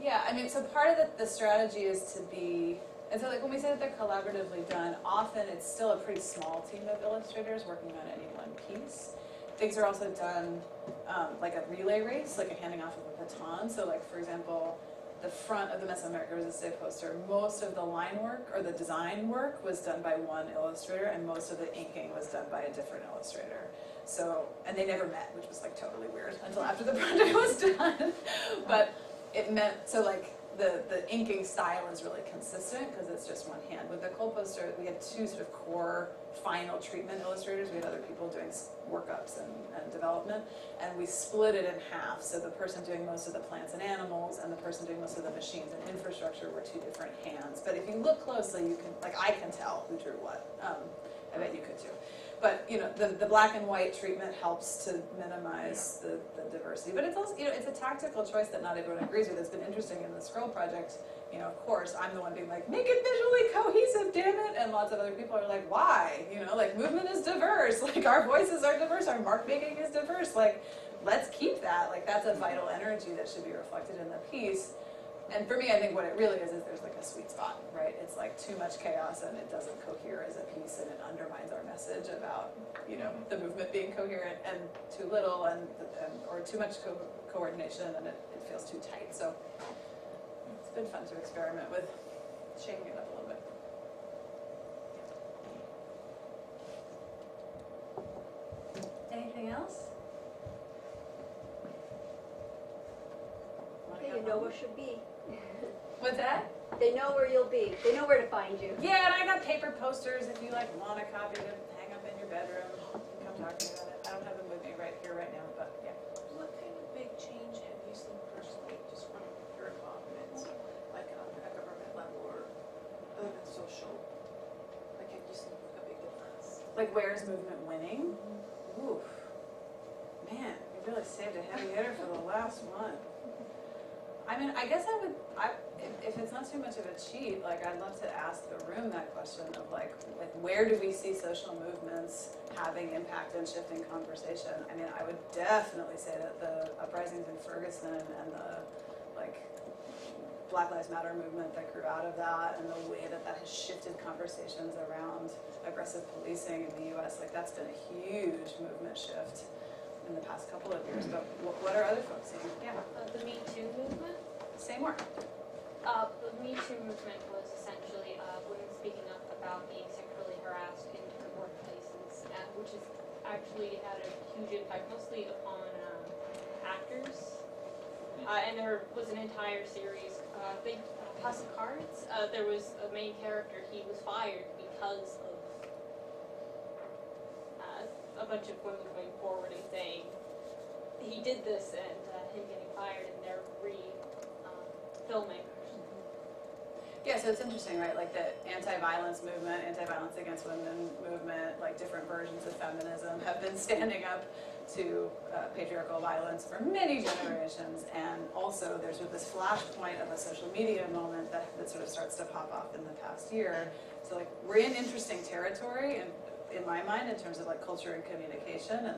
Yeah, I mean, so part of the strategy is to be, and so when we say that they're collaboratively done, often it's still a pretty small team of illustrators working on any one piece. Things are also done like a relay race, like a handing off of a baton. So for example, the front of the Mesoamerica Resiste poster, most of the line work or the design work was done by one illustrator, and most of the inking was done by a different illustrator. So, and they never met, which was totally weird until after the project was done. But it meant, so the inking style is really consistent because it's just one hand. With the Cole poster, we had two sort of core final treatment illustrators. We had other people doing workups and development, and we split it in half. So the person doing most of the plants and animals and the person doing most of the machines and infrastructure were two different hands. But if you look closely, you can, I can tell who drew what. I bet you could too. But the black and white treatment helps to minimize the diversity. But it's also, it's a tactical choice that not everyone agrees with. It's been interesting in the Scroll project. Of course, I'm the one being make it visually cohesive, damn it. And lots of other people are like, why? Movement is diverse. Our voices are diverse. Our mark making is diverse. Let's keep that. That's a vital energy that should be reflected in the piece. And for me, I think what it really is there's a sweet spot, right? It's too much chaos and it doesn't cohere as a piece, and it undermines our message about, the movement being coherent, and too little or too much coordination, and it feels too tight. So it's been fun to experiment with shaking it up a little bit. Anything else? Wanna Hey, go you know home? where she'll be. What's that? They know where you'll be. They know where to find you. Yeah, and I got paper posters if you want a copy to hang up in your bedroom. Come talk to me about it. I don't have them with me right here right now, but yeah. What kind of big change have you seen personally, just from your involvement, on a government level or other than social? Have you seen a big difference? Where's movement winning? Oof. Man, you really saved a heavy hitter for the last one. I mean, I guess if it's not too much of a cheat, I'd love to ask the room that question of where do we see social movements having impact and shifting conversation? I mean, I would definitely say that the uprisings in Ferguson and the Black Lives Matter movement that grew out of that, and the way that has shifted conversations around aggressive policing in the US, that's been a huge movement shift in the past couple of years. But what are other folks seeing? Yeah, The Me Too movement. same work. The Me Too movement was essentially women speaking up about being sexually harassed in different workplaces, which has actually had a huge impact, mostly upon actors. And there was an entire series, House of Cards. There was a main character, he was fired because of a bunch of women going forward and saying he did this, and him getting fired, and they're filming. Yeah, so it's interesting, right? The anti-violence movement, anti-violence against women movement, different versions of feminism have been standing up to patriarchal violence for many generations. And also there's this flashpoint of a social media moment that sort of starts to pop off in the past year. So we're in interesting territory, in my mind, in terms of culture and communication, and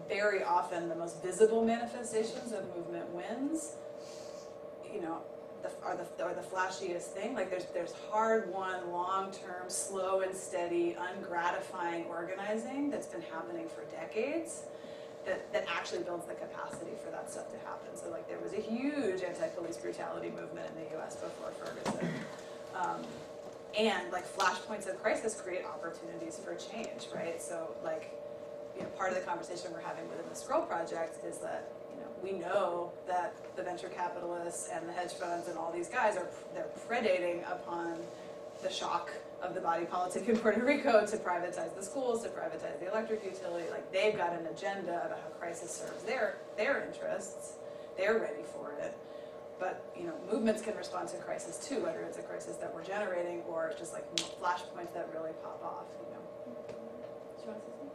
very often the most visible manifestations of movement wins, are the flashiest thing. There's hard-won, long-term, slow and steady, ungratifying organizing that's been happening for decades that actually builds the capacity for that stuff to happen. So like there was a huge anti-police brutality movement in the US before Ferguson. And like flashpoints of crisis create opportunities for change, right? So like, you know, part of the conversation we're having within the Scroll Project is that, you know, we know that the venture capitalists and the hedge funds and all these guys they're predating upon the shock of the body politic in Puerto Rico to privatize the schools, to privatize the electric utility. Like they've got an agenda about how crisis serves their interests. They're ready for it. But, you know, movements can respond to crisis too, whether it's a crisis that we're generating or just like flashpoints that really pop off, you know. Do you want to say something?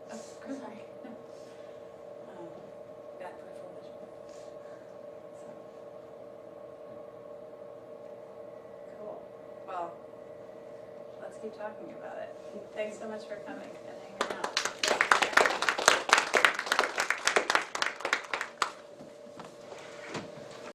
Oh, sorry. Bad peripheral vision. So. Cool. Well, let's keep talking about it. Thanks so much for coming and hanging out.